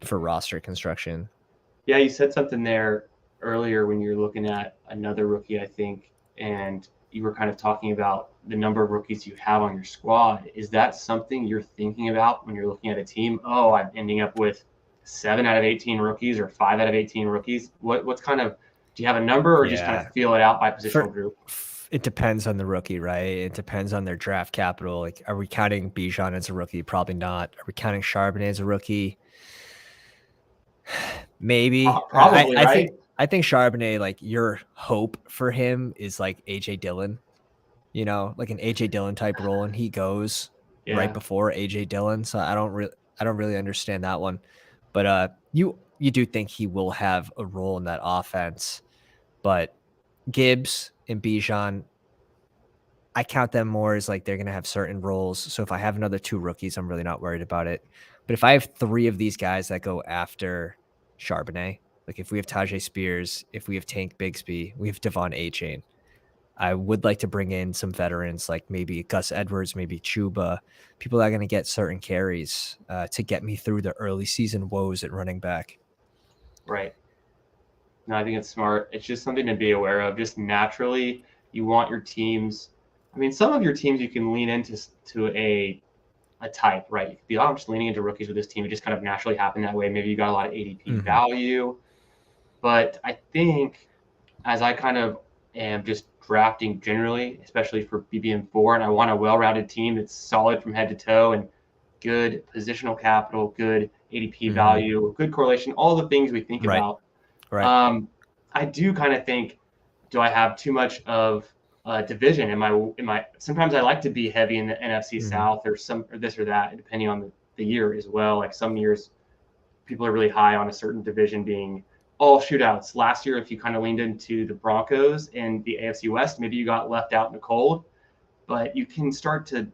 for roster construction. Yeah, you said something there earlier when you were looking at another rookie, I think, and you were kind of talking about the number of rookies you have on your squad. Is that something you're thinking about when you're looking at a team? I'm ending up with 7 out of 18 rookies or 5 out of 18 rookies. What's kind of Do you have a number or just kind Yeah. of feel it out by positional group? It depends on the rookie, right? It depends on their draft capital. Like, are we counting Bijan as a rookie? Probably not. Are we counting Charbonnet as a rookie? Maybe. Probably, right? I think Charbonnet, like, your hope for him is like AJ Dillon, you know, like an AJ Dillon type role, and he goes right Yeah. before AJ Dillon. So I don't really understand that one. But you do think he will have a role in that offense. But Gibbs and Bijan, I count them more as like they're going to have certain roles. So if I have another 2 rookies, I'm really not worried about it. But if I have 3 of these guys that go after Charbonnet, like if we have Tajay Spears, if we have Tank Bigsby, we have Devon A-Chain, I would like to bring in some veterans like maybe Gus Edwards, maybe Chuba, people that are going to get certain carries to get me through the early season woes at running back. Right. No, I think it's smart. It's just something to be aware of. Just naturally, you want your teams. I mean, some of your teams you can lean into a type, right? You could be, oh, I'm just leaning into rookies with this team. It just kind of naturally happened that way. Maybe you got a lot of ADP value. But I think as I kind of am just drafting generally, especially for BBM4, and I want a well-rounded team that's solid from head to toe and good positional capital, good ADP value, good correlation, all the things we think about. Right. I do kind of think, do I have too much of a division? Am I? Sometimes I like to be heavy in the NFC South or this or that, depending on the year as well. Like some years, people are really high on a certain division being all shootouts. Last year, if you kind of leaned into the Broncos and the AFC West, maybe you got left out in the cold. But you can start to,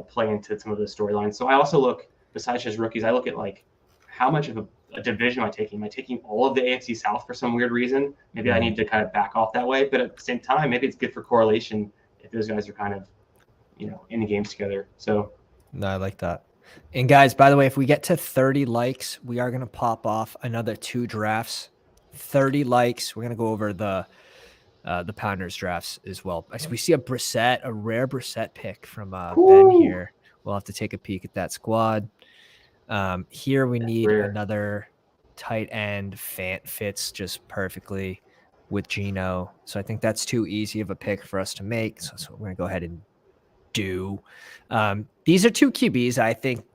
play into some of those storylines. So I also look, besides just rookies, I look at like how much of a division am I taking? Am I taking all of the AFC South for some weird reason? Maybe I need to kind of back off that way. But at the same time, maybe it's good for correlation if those guys are kind of, in the games together. So no, I like that. And guys, by the way, if we get to 30 likes, we are going to pop off another 2 drafts. 30 likes. We're going to go over the Pounders drafts as well. We see a rare Brissett pick from Ben here. We'll have to take a peek at that squad. Here we need another tight end. Fant fits just perfectly with Geno. So I think that's too easy of a pick for us to make. So that's what we're going to go ahead and do. These are 2 QBs. I think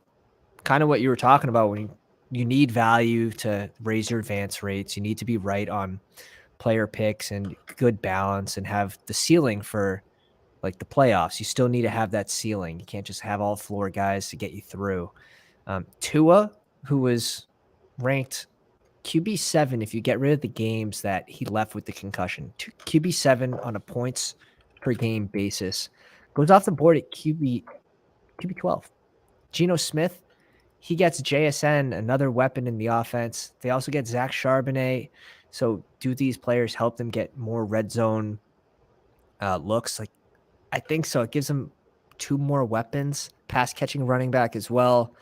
kind of what you were talking about when you need value to raise your advance rates. You need to be right on player picks and good balance and have the ceiling for like the playoffs. You still need to have that ceiling. You can't just have all floor guys to get you through. Tua, who was ranked QB7, if you get rid of the games that he left with the concussion, QB7 on a points per game basis, goes off the board at QB12. Geno Smith, he gets JSN, another weapon in the offense. They also get Zach Charbonnet. So do these players help them get more red zone looks? Like, I think so. It gives them 2 more weapons, pass catching running back as well.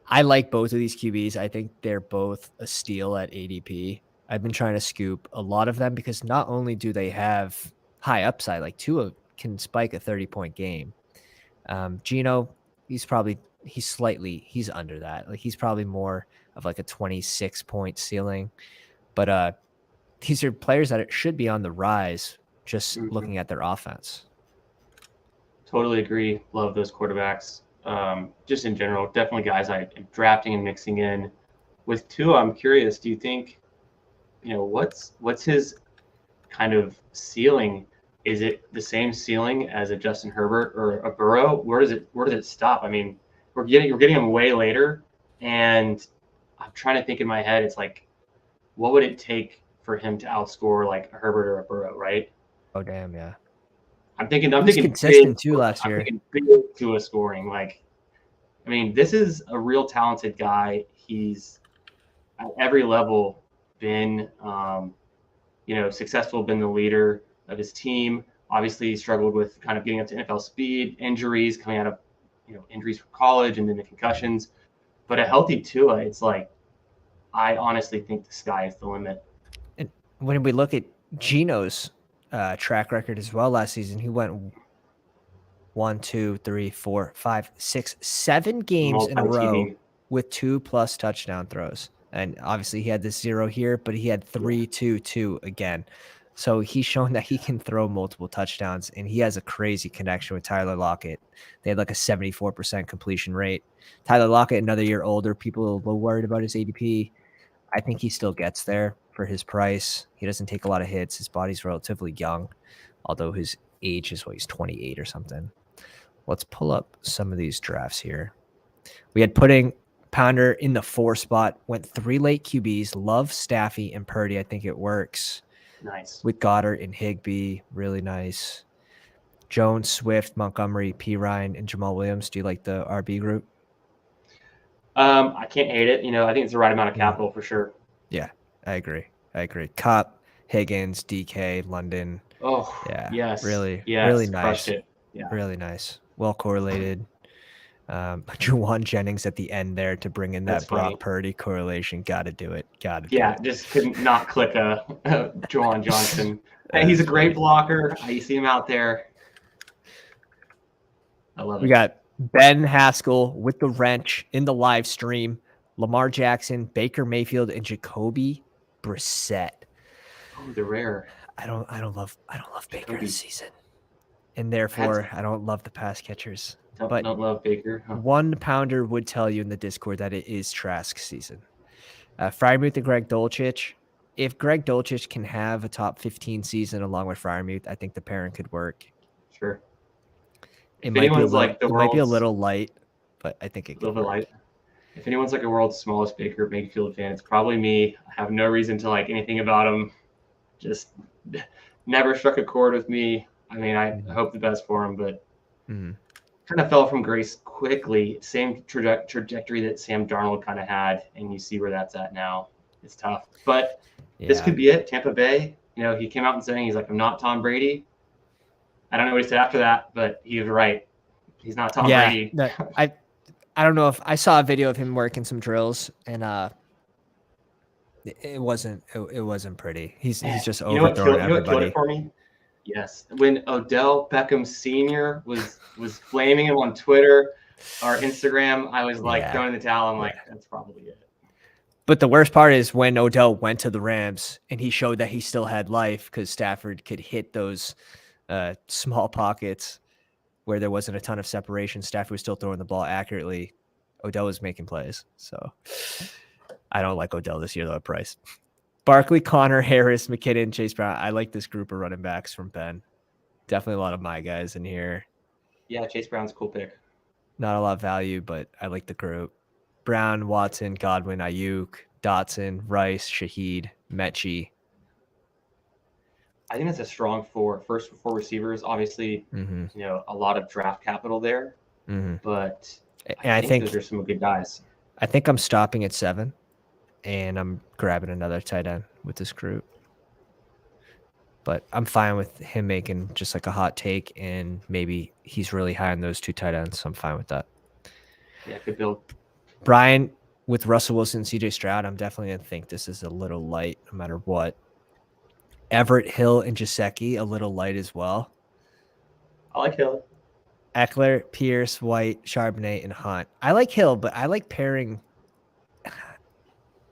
I like both of these QBs. I think they're both a steal at ADP. I've been trying to scoop a lot of them because not only do they have high upside, like Tua can spike a 30-point game. Geno, he's under that. Like he's probably more of like a 26-point ceiling. But these are players that should be on the rise just looking at their offense. Totally agree. Love those quarterbacks. Just in general, definitely guys I am drafting and mixing in. With Tua, I'm curious, do you think, what's his kind of ceiling? Is it the same ceiling as a Justin Herbert or a Burrow? Where does it stop? I mean, we're getting him way later, and I'm trying to think in my head. It's like, what would it take for him to outscore like a Herbert or a Burrow, right? Oh damn, yeah. I'm thinking consistent too last year. I'm thinking big Tua scoring. Like, I mean, this is a real talented guy. He's at every level been, successful, been the leader of his team. Obviously, he struggled with kind of getting up to NFL speed, injuries, coming out of, injuries from college and then the concussions. But a healthy Tua, it's like, I honestly think the sky is the limit. And when we look at Geno's track record as well last season, he went 1, 2, 3, 4, 5, 6, 7 games in a row with 2+ touchdown throws. And obviously he had this 0 here, but he had 3-2-2 again. So he's shown that he can throw multiple touchdowns, and he has a crazy connection with Tyler Lockett. They had like a 74% completion rate. Tyler Lockett, another year older, people are a little worried about his ADP. I think he still gets there for his price. He doesn't take a lot of hits. His body's relatively young, although his age is he's 28 or something. Let's pull up some of these drafts here. We had putting Pounder in the 4 spot, went 3 late QBs, Love, Staffy, and Purdy. I think it works. Nice. With Goddard and Higbee, really nice. Jones, Swift, Montgomery, P. Ryan, and Jamal Williams. Do you like the RB group? I can't hate it. I think it's the right amount of capital for sure. Yeah, I agree. Cup, Higgins, DK, London. Oh, yeah, yes. Really Crushed nice. It. Yeah. Really nice. Well correlated. Juwan Jennings at the end there to bring in that Brock Purdy correlation. Got to do it. Just couldn't not click a Juwan Johnson. He's a great blocker. You see him out there. I love it. We got Ben Haskell with the wrench in the live stream. Lamar Jackson, Baker Mayfield, and Jacoby Brissett. Oh, they're rare. I don't love Baker this season, and therefore I don't love the pass catchers. Don't love Baker. Huh? One pounder would tell you in the Discord that it is Trask season. Freiermuth and Greg Dulcich. If Greg Dulcich can have a top 15 season along with Freiermuth, I think the pairing could work. Sure. It might be a little light, but I think it could work. Light. If anyone's like a world's smallest Baker Mayfield fan, it's probably me. I have no reason to like anything about him. Just never struck a chord with me. I mean, I hope the best for him, but kind of fell from grace quickly. Same trajectory that Sam Darnold kind of had, and you see where that's at now. It's tough, but this could be it. Tampa Bay, he came out and saying he's like, I'm not Tom Brady. I don't know what he said after that, but he was right. He's not Tom Brady. No, I don't know if I saw a video of him working some drills, and it wasn't pretty. He's just overthrowing everybody. What killed it for me? Yes, when Odell Beckham Sr. was flaming him on Twitter or Instagram, I was like throwing the towel. I'm like, that's probably it. But the worst part is when Odell went to the Rams and he showed that he still had life because Stafford could hit those small pockets where there wasn't a ton of separation. Stafford was still throwing the ball accurately. Odell was making plays. So I don't like Odell this year, though, at price. Barkley, Connor, Harris, McKinnon, Chase Brown. I like this group of running backs from Ben. Definitely a lot of my guys in here. Yeah, Chase Brown's a cool pick. Not a lot of value, but I like the group. Brown, Watson, Godwin, Ayuk, Dotson, Rice, Shaheed, Mechie. I think that's a strong first 4 receivers. Obviously, a lot of draft capital there, but I think those are some good guys. I think I'm stopping at 7, and I'm grabbing another tight end with this group. But I'm fine with him making just like a hot take, and maybe he's really high on those 2 tight ends, so I'm fine with that. Yeah, good build. Brian, with Russell Wilson and CJ Stroud, I'm definitely going to think this is a little light no matter what. Everett, Hill, and Gesicki, a little light as well. I like Hill. Eckler, Pierce, White, Charbonnet, and Hunt. I like Hill, but I like pairing.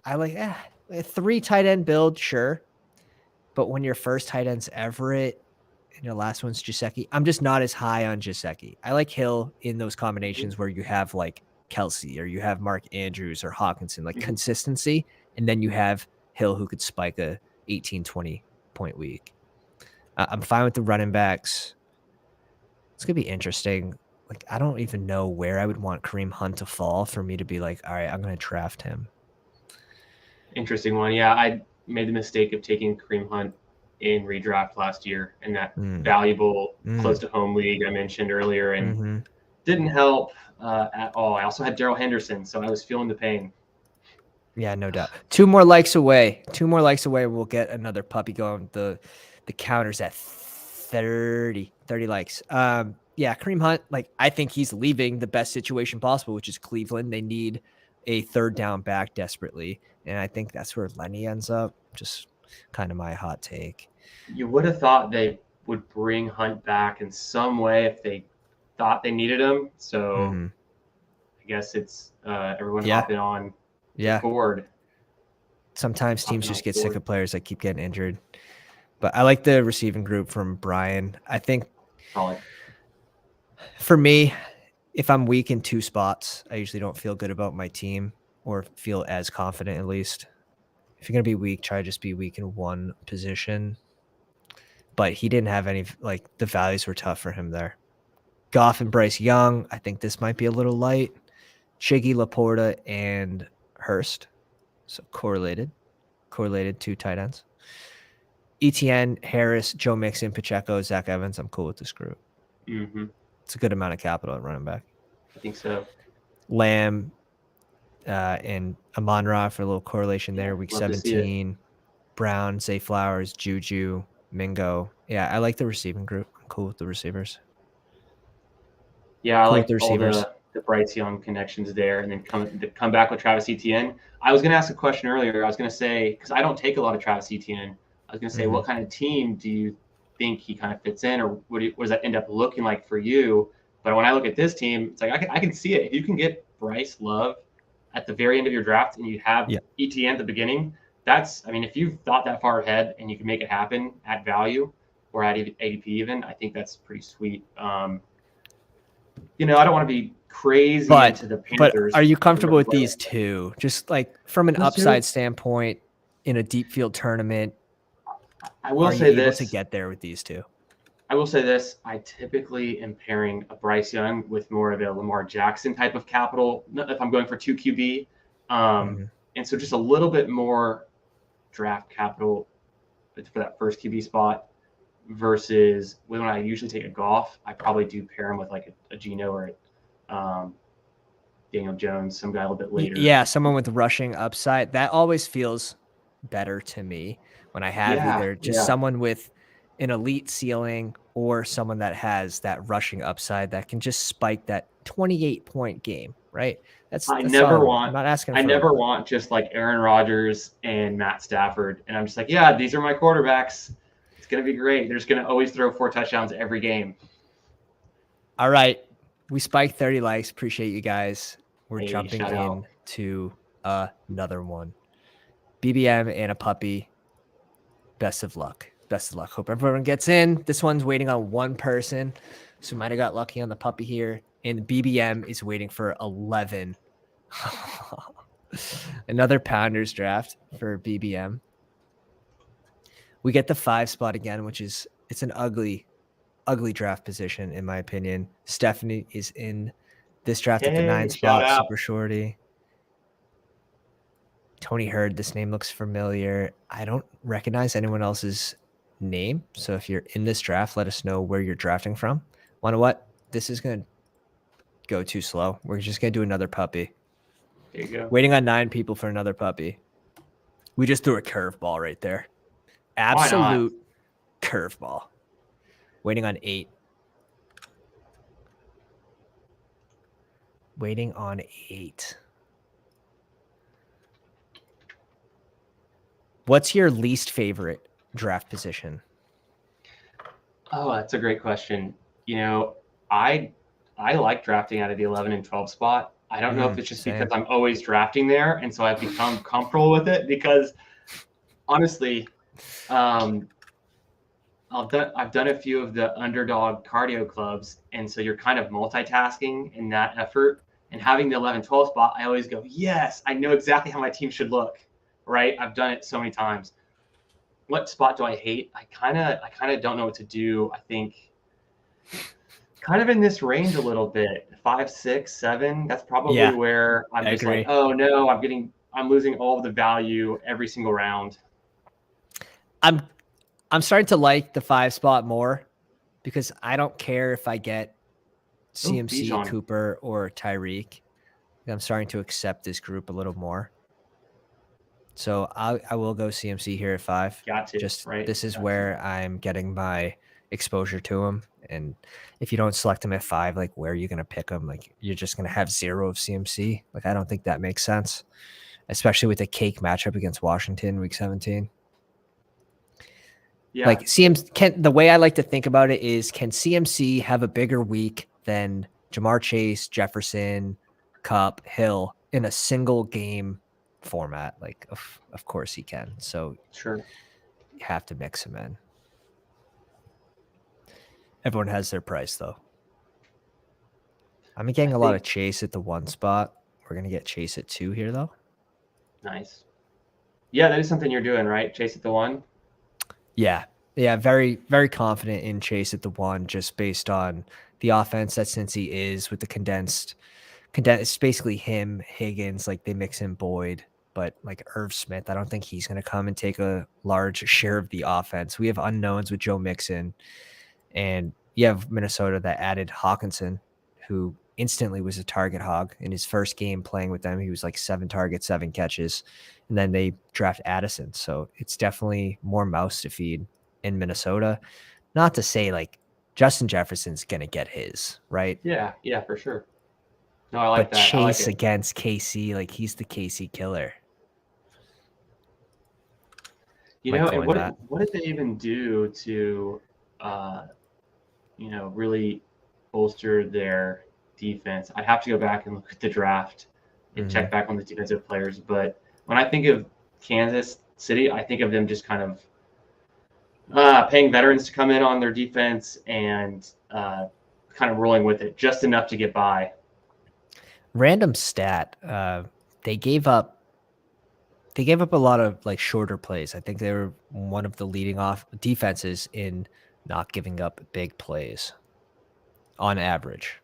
I like a 3 tight end build, sure. But when your first tight end's Everett and your last one's Gesicki, I'm just not as high on Gesicki. I like Hill in those combinations where you have like Kelsey or you have Mark Andrews or Hawkinson, like consistency. And then you have Hill who could spike a 18, 20 point week. I'm fine with the running backs. It's going to be interesting. Like, I don't even know where I would want Kareem Hunt to fall for me to be like, all right, I'm going to draft him. Interesting one. Yeah, I made the mistake of taking Kareem Hunt in redraft last year in that valuable close to home league I mentioned earlier, and didn't help at all. I also had Darrell Henderson, so I was feeling the pain. Yeah, no doubt. 2 more likes away. 2 more likes away. We'll get another puppy going. The counter's at 30 likes. Yeah, Kareem Hunt, like, I think he's leaving the best situation possible, which is Cleveland. They need a 3rd down back desperately. And I think that's where Lenny ends up. Just kind of my hot take. You would have thought they would bring Hunt back in some way if they thought they needed him. So I guess it's everyone hopping on board. Sometimes teams Hopping just on get sick board. of players that keep getting injured. But I like the receiving group from Brian. I think Solid. for me, if I'm weak in 2 spots, I usually don't feel good about my team or feel as confident at least. If you're going to be weak, try to just be weak in one position. But he didn't have any, like, the values were tough for him there. Goff and Bryce Young, I think this might be a little light. Chiggy, Laporta, and Hurst. So correlated 2 tight ends. ETN, Harris, Joe Mixon, Pacheco, Zach Evans. I'm cool with this group. Mm-hmm. It's a good amount of capital at running back. I think so. Lamb and Amon-Ra for a little correlation there. Week Love to see it. 17. Brown, Zay Flowers, Juju, Mingo. Yeah, I like the receiving group. I'm cool with the receivers. Yeah, I Cool with like the all receivers. the Bryce Young connections there, and then come back with Travis Etienne. I was going to ask a question earlier. I was going to say, because I don't take a lot of Travis Etienne, I was going to say, what kind of team do you think he kind of fits in, or what does that end up looking like for you? But when I look at this team, it's like I can see it. If you can get Bryce Love at the very end of your draft and you have Etienne at the beginning, if you've thought that far ahead and you can make it happen at value or at ADP even, I think that's pretty sweet. I don't want to be crazy into the Panthers. But are you comfortable with these two? Just like from an upside standpoint in a deep field tournament, I will are say you able this. to get there with these two? I will say this. I typically am pairing a Bryce Young with more of a Lamar Jackson type of capital if I'm going for 2 QB. And so just a little bit more draft capital for that first QB spot versus when I usually take a Goff, I probably do pair him with like a Geno or Daniel Jones, some guy a little bit later. Yeah, someone with rushing upside. That always feels better to me when I have either just someone with an elite ceiling or someone that has that rushing upside that can just spike that 28-point game, right? I never want. I'm not asking. I never want just like Aaron Rodgers and Matt Stafford, and I'm just like, yeah, these are my quarterbacks. It's gonna be great. They're just gonna always throw 4 touchdowns every game. All right, we spiked 30 likes. Appreciate you guys. We're jumping in to another one. BBM and a puppy. Best of luck. Best of luck. Hope everyone gets in. This one's waiting on one person, so might have got lucky on the puppy here. And the BBM is waiting for 11. Another Pounders draft for BBM. We get the 5 spot again, which is it's an ugly draft position in my opinion. Stephanie is in this draft at the 9 spot. Super shorty. Tony Hurd. This name looks familiar. I don't recognize anyone else's name. So if you're in this draft, let us know where you're drafting from. Want to what? This is going to go too slow. We're just going to do another puppy. There you go. Waiting on 9 people for another puppy. We just threw a curveball right there. Absolute curveball. Waiting on 8. Waiting on 8. What's your least favorite draft position? Oh, that's a great question. I like drafting out of the 11 and 12 spot. I don't know if it's just because I'm always drafting there, and so I've become comfortable with it because honestly, I've done a few of the Underdog cardio clubs, and so you're kind of multitasking in that effort. And having the 11-12 spot, I always go, yes, I know exactly how my team should look, right? I've done it so many times. What spot do I hate? I kind of don't know what to do. I think kind of in this range a little bit, 5, 6, 7. That's probably where I'm just like, oh no, I'm losing all of the value every single round. I'm starting to like the 5 spot more because I don't care if I get CMC, Cooper, or Tyreek. I'm starting to accept this group a little more. So I will go CMC here at 5. This is where I'm getting my exposure to him. And if you don't select him at 5, like where are you going to pick him? Like you're just going to have 0 of CMC. Like I don't think that makes sense, especially with a cake matchup against Washington week 17. Yeah. Like the way I like to think about it is, can CMC have a bigger week than Jamar Chase, Jefferson, Kupp, Hill in a single game format. Like, of course he can. So Sure. you have to mix him in. Everyone has their price, though. I'm getting a lot of Chase at the 1 spot. We're going to get Chase at 2 here, though. Nice. Yeah, that is something you're doing, right? Chase at the 1? Yeah. Yeah, very, very confident in Chase at the 1, just based on the offense that Cincy is with the condensed. It's basically him, Higgins, like they mix in Boyd, but like Irv Smith, I don't think he's going to come and take a large share of the offense. We have unknowns with Joe Mixon, and you have Minnesota that added Hawkinson, who instantly was a target hog in his first game playing with them. He was like 7 targets, 7 catches, and then they draft Addison. So it's definitely more mouths to feed in Minnesota. Not to say like Justin Jefferson's going to get his, right? Yeah, for sure. No, I like But that. Chase against KC, like he's the KC killer. You know, and what did they even do to, really bolster their defense? I'd have to go back and look at the draft and check back on the defensive players. But when I think of Kansas City, I think of them just kind of paying veterans to come in on their defense and kind of rolling with it just enough to get by. Random stat, they gave up a lot of like shorter plays. I think they were one of the leading off defenses in not giving up big plays on average.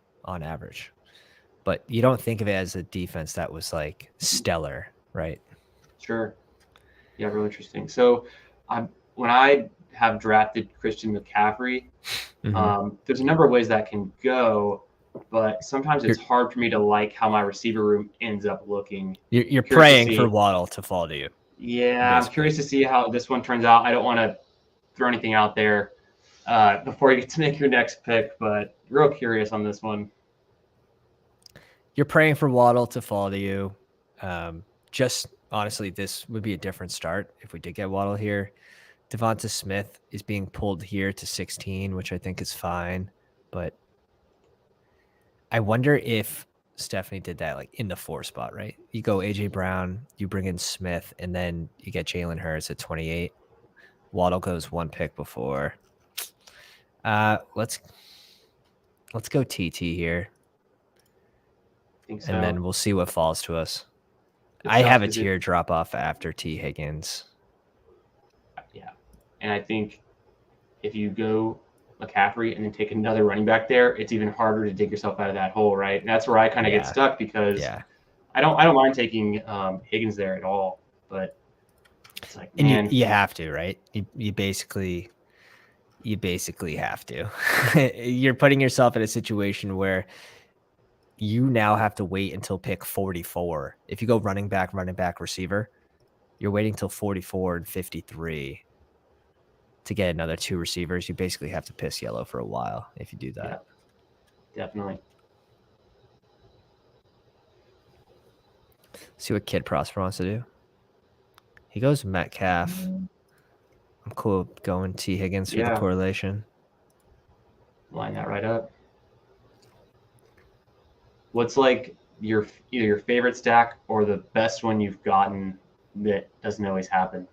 But you don't think of it as a defense that was like stellar, right? Sure. Yeah, real interesting. So when I have drafted Christian McCaffrey, there's a number of ways that can go, but sometimes it's hard for me to like how my receiver room ends up looking. You're praying for Waddle to fall to you. Yeah, basically. I'm curious to see how this one turns out. I don't want to throw anything out there before you get to make your next pick, but real curious on this one. You're praying for Waddle to fall to you. Just honestly, this would be a different start if we did get Waddle here. Devonta Smith is being pulled here to 16, which I think is fine. But I wonder if Stephanie did that like in the 4 spot, right? You go AJ Brown, you bring in Smith, and then you get Jalen Hurts at 28. Waddle goes 1 pick before. Let's go TT here. Think so. And then we'll see what falls to us. I have a tier drop off after T. Higgins. Yeah. And I think if you go McCaffrey and then take another running back there, it's even harder to dig yourself out of that hole, right? And that's where I kind of get stuck because I don't mind taking Higgins there at all, but it's like, man, and you have to, right? You basically have to. You're putting yourself in a situation where you now have to wait until pick 44. If you go running back, receiver, you're waiting till 44 and 53 to get another 2 receivers. You basically have to piss yellow for a while if you do that. Yeah, definitely. See what Kid Prosper wants to do. He goes Metcalf. I'm cool going T. Higgins for the correlation. Line that right up. What's like either your favorite stack or the best one you've gotten that doesn't always happen?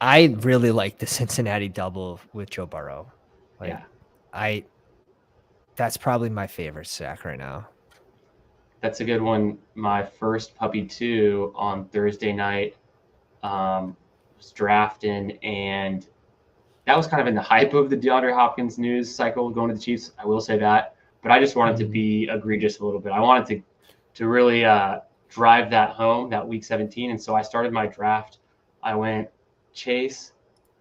I really like the Cincinnati double with Joe Burrow. That's probably my favorite stack right now. That's a good one. My first puppy 2 on Thursday night was drafting, and that was kind of in the hype of the DeAndre Hopkins news cycle going to the Chiefs. I will say that. But I just wanted to be egregious a little bit. I wanted to really drive that home, that week 17. And so I started my draft. I went Chase,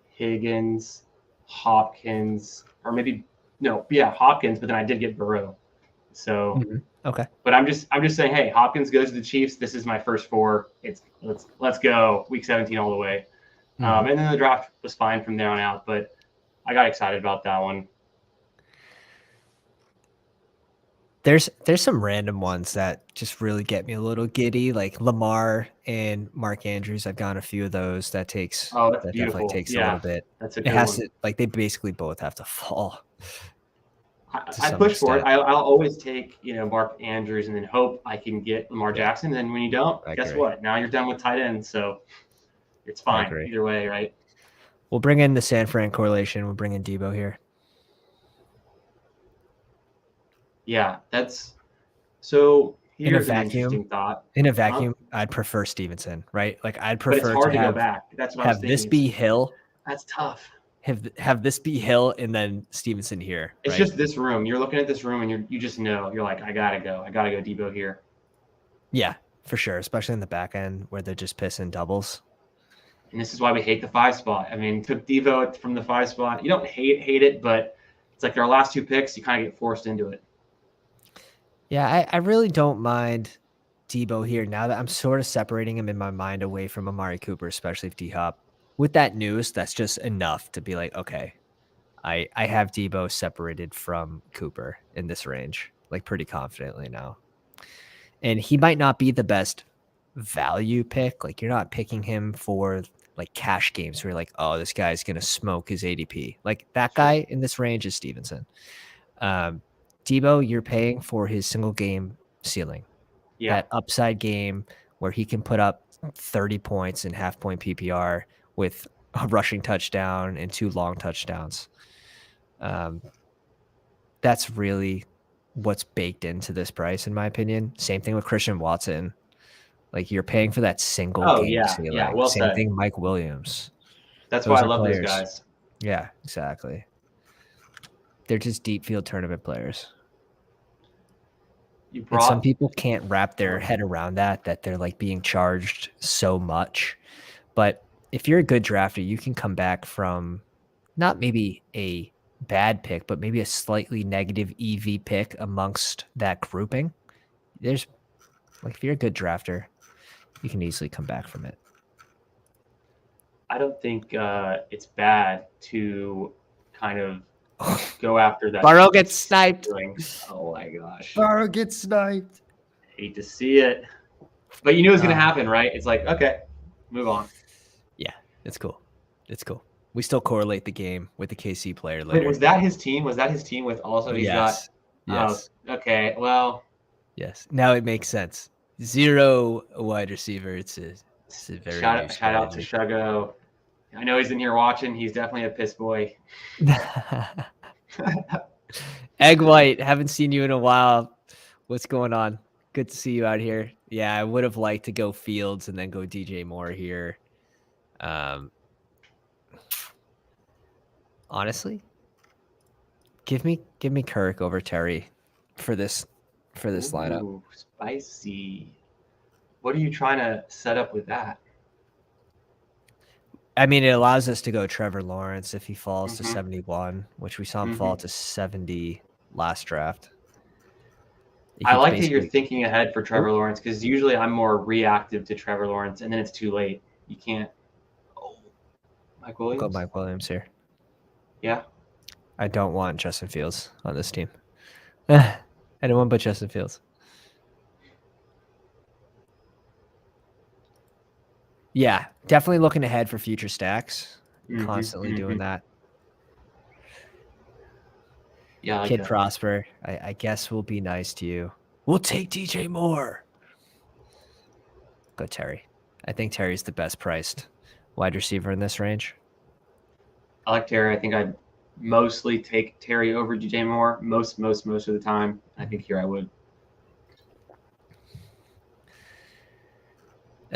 Higgins, Hopkins, Hopkins, but then I did get Burrow. So okay. But I'm just saying, hey, Hopkins goes to the Chiefs. This is my first 4. Let's go week 17 all the way. And then the draft was fine from there on out, but I got excited about that one. There's some random ones that just really get me a little giddy, like Lamar and Mark Andrews. I've gotten a few of those. That definitely takes a little bit. That's a good one. They basically both have to fall. I push for it. I'll always take, Mark Andrews and then hope I can get Lamar Jackson. And then when you don't, guess what? Now you're done with tight ends. So it's fine either way, right? We'll bring in the San Fran correlation. We'll bring in Debo here. Yeah, so here's an interesting thought. In a vacuum, I'd prefer Stevenson, right? Like I'd prefer but it's hard to go back. That's what I was thinking. This be Hill. That's tough. Have this be Hill and then Stevenson here. It's just this room. You're looking at this room and you just know. You're like, I gotta go Debo here. Yeah, for sure. Especially in the back end where they're just pissing doubles. And this is why we hate the 5 spot. I mean, took Devo from the 5 spot. You don't hate it, but it's like our last 2 picks, you kind of get forced into it. Yeah, I really don't mind Debo here now that I'm sort of separating him in my mind away from Amari Cooper, especially if D-Hop. With that news, that's just enough to be like, okay, I have Debo separated from Cooper in this range, like pretty confidently now. And he might not be the best value pick. Like you're not picking him for like cash games where you're like, oh, this guy's going to smoke his ADP. Like that guy in this range is Stevenson. Debo, you're paying for his single game ceiling. Yeah. That upside game where he can put up 30 points in half point PPR with a rushing touchdown and 2 long touchdowns. That's really what's baked into this price, in my opinion. Same thing with Christian Watson. Like you're paying for that single game ceiling. Yeah, well Same thing, Mike Williams. That's why I love those guys. Yeah, exactly. They're just deep field tournament players. And some people can't wrap their head around that they're like being charged so much. But if you're a good drafter, you can come back from not maybe a bad pick, but maybe a slightly negative EV pick amongst that grouping. There's like, if you're a good drafter, you can easily come back from it. I don't think it's bad to kind of go after that. Burrow gets sniped. Oh my gosh. Burrow gets sniped. Hate to see it. But you knew it was going to happen, right? It's like, okay, move on. Yeah, it's cool. It's cool. We still correlate the game with the KC player later. Wait, was that his team? Was that his team with also he's got? Yes. Oh, okay, well. Yes. Now it makes sense. 0 wide receiver. It's a very shout out to Shugo. I know he's in here watching. He's definitely a piss boy. Egg White, haven't seen you in a while. What's going on? Good to see you out here. Yeah, I would have liked to go Fields and then go DJ Moore here. Honestly, give me Kirk over Terry for this lineup. Spicy. What are you trying to set up with that? I mean, it allows us to go Trevor Lawrence if he falls to 71, which we saw him fall to 70 last draft. I like that you're thinking ahead for Trevor Lawrence because usually I'm more reactive to Trevor Lawrence, and then it's too late. You can't. Oh, Mike Williams. Go Mike Williams here. Yeah. I don't want Justin Fields on this team. Anyone but Justin Fields. Yeah, definitely looking ahead for future stacks. Constantly doing that. Yeah, like Kid that. Prosper, I guess we'll be nice to you. We'll take DJ Moore. Go Terry. I think Terry's the best priced wide receiver in this range. I like Terry. I think I'd mostly take Terry over DJ Moore most of the time. I think here I would.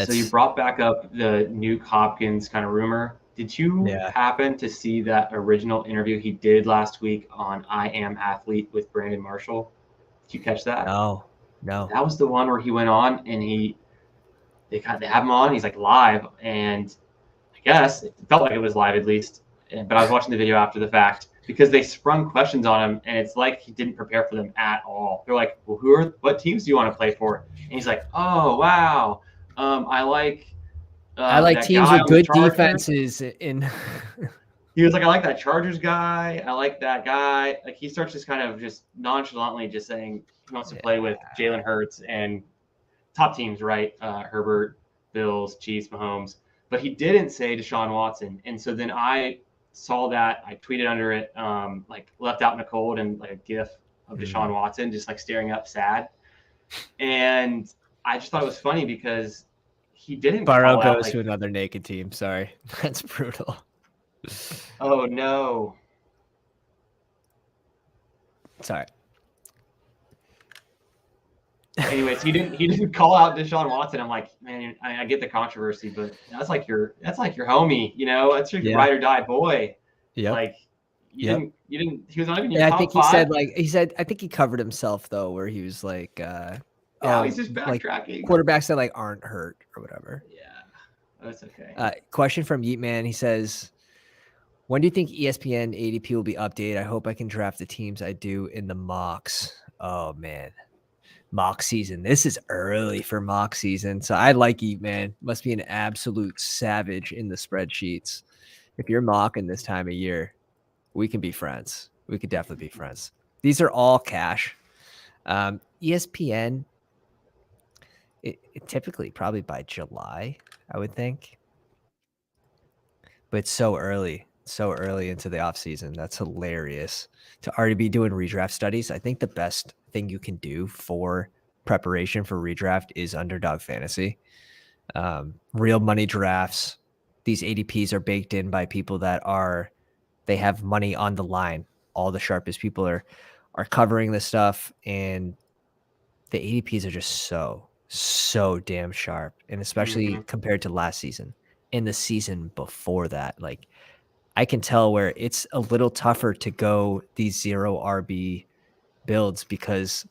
So you brought back up the Nuke Hopkins kind of rumor. Did you happen to see that original interview he did last week on I Am Athlete with Brandon Marshall? Did you catch that? No. That was the one where he went on and they have him on. He's like live, and I guess it felt like it was live at least. But I was watching the video after the fact because they sprung questions on him, and it's like he didn't prepare for them at all. They're like, "Well, what teams do you want to play for?" And he's like, "Oh, wow. I like teams with good defenses." He was like, "I like that Chargers guy. I like that guy." Like he starts just kind of just nonchalantly just saying he wants to play with Jalen Hurts and top teams, right? Herbert, Bills, Chiefs, Mahomes. But he didn't say Deshaun Watson. And so then I saw that. I tweeted under it, like left out in the cold and like a GIF of Deshaun Watson just like staring up sad. And I just thought it was funny because he didn't Burrow call out goes like, to another naked team. Sorry. That's brutal. oh no. Sorry. Anyways, he didn't call out Deshaun Watson. I'm like, man, I get the controversy, but that's like your homie, you know, that's your ride or die boy. Yep. Like you didn't, he was not even your Yeah, top I think five. he said, I think he covered himself though, where he was like, he's just backtracking. Like quarterbacks that like aren't hurt or whatever. Yeah, that's okay. Question from Yeet Man. He says, when do you think ESPN ADP will be updated? I hope I can draft the teams I do in the mocks. Oh man. Mock season. This is early for mock season. So I like Eat Man. Must be an absolute savage in the spreadsheets. If you're mocking this time of year, we can be friends. We could definitely be friends. These are all cash. ESPN, it typically probably by July, I would think. But it's so early into the off season. That's hilarious to already be doing redraft studies. I think the best thing you can do for preparation for redraft is Underdog Fantasy. Real money drafts. These ADPs are baked in by people that they have money on the line. All the sharpest people are covering this stuff, and the ADPs are just so damn sharp, and especially compared to last season and the season before that. Like, I can tell where it's a little tougher to go these 0 RB builds because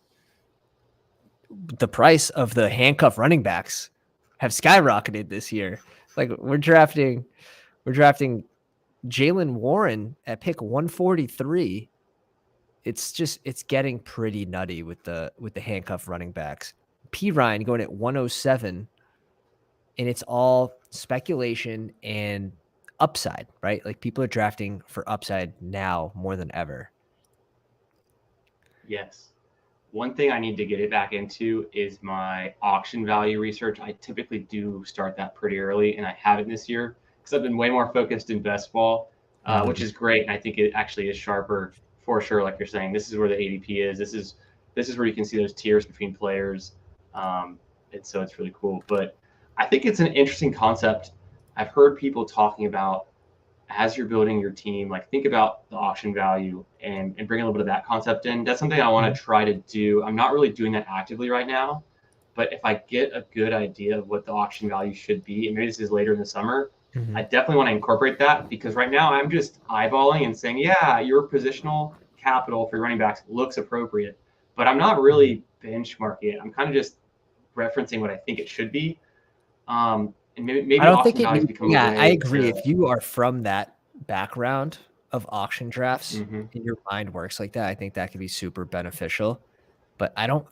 the price of the handcuff running backs have skyrocketed this year. Like we're drafting Jalen Warren at pick 143. It's getting pretty nutty with the handcuff running backs. P Ryan going at 107, and it's all speculation and upside, right? Like people are drafting for upside now more than ever. Yes. One thing I need to get it back into is my auction value research. I typically do start that pretty early, and I haven't this year because I've been way more focused in BestBall, which is great. And I think it actually is sharper for sure. Like you're saying, this is where the ADP is. This is where you can see those tiers between players. And so it's really cool. But I think it's an interesting concept. I've heard people talking about as you're building your team, like think about the auction value and bring a little bit of that concept in. That's something I want to try to do. I'm not really doing that actively right now, but if I get a good idea of what the auction value should be, and maybe this is later in the summer, I definitely want to incorporate that because right now I'm just eyeballing and saying, yeah, your positional capital for your running backs looks appropriate, but I'm not really benchmarking it. I'm kind of just referencing what I think it should be. And maybe I don't auction think values it. become Yeah, a way I agree. to, If you are from that background of auction drafts, Mhm. and your mind works like that, I think that could be super beneficial. But I don't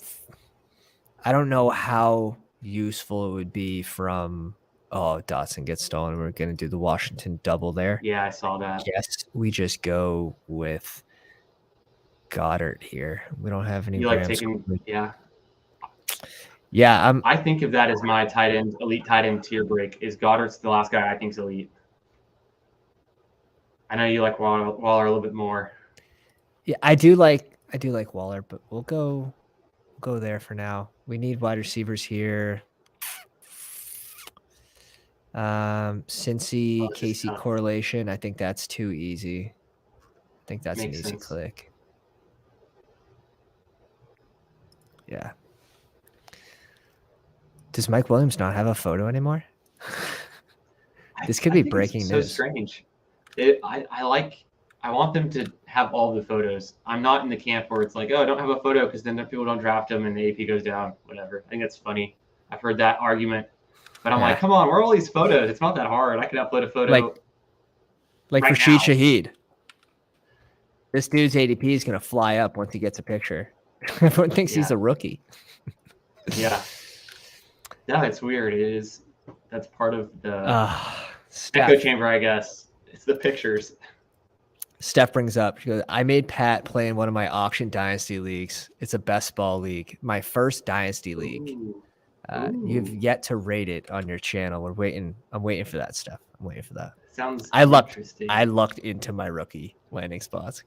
know how useful it would be from. Oh, Dotson gets stolen. We're gonna do the Washington double there. Yeah, I saw that. Yes, we just go with Goddard here. We don't have any You like Rams. taking, yeah. Yeah, I think of that as my tight end, elite tight end tier break. Is Goddard's the last guy I think is elite. I know you like Waller a little bit more. Yeah, I do like Waller, but we'll go there for now. We need wide receivers here. Cincy Casey correlation. I think that's too easy. I think that's an easy click. Yeah. Does Mike Williams not have a photo anymore? This could be breaking news. So strange. I want them to have all the photos. I'm not in the camp where it's like, oh, I don't have a photo because then people don't draft them and the AP goes down. Whatever. I think that's funny. I've heard that argument, but I'm like, come on, where are all these photos? It's not that hard. I can upload a photo. Like Rashid Shaheed. This dude's ADP is gonna fly up once he gets a picture. Everyone thinks he's a rookie. Yeah. No, it's weird. It is. That's part of the echo chamber, I guess. It's the pictures. Steph brings up, she goes, I made Pat play in one of my auction dynasty leagues. It's a best ball league. My first dynasty league. You've yet to rate it on your channel. I'm waiting for that stuff. I'm waiting for that. Sounds I interesting. lucked into my rookie landing spots.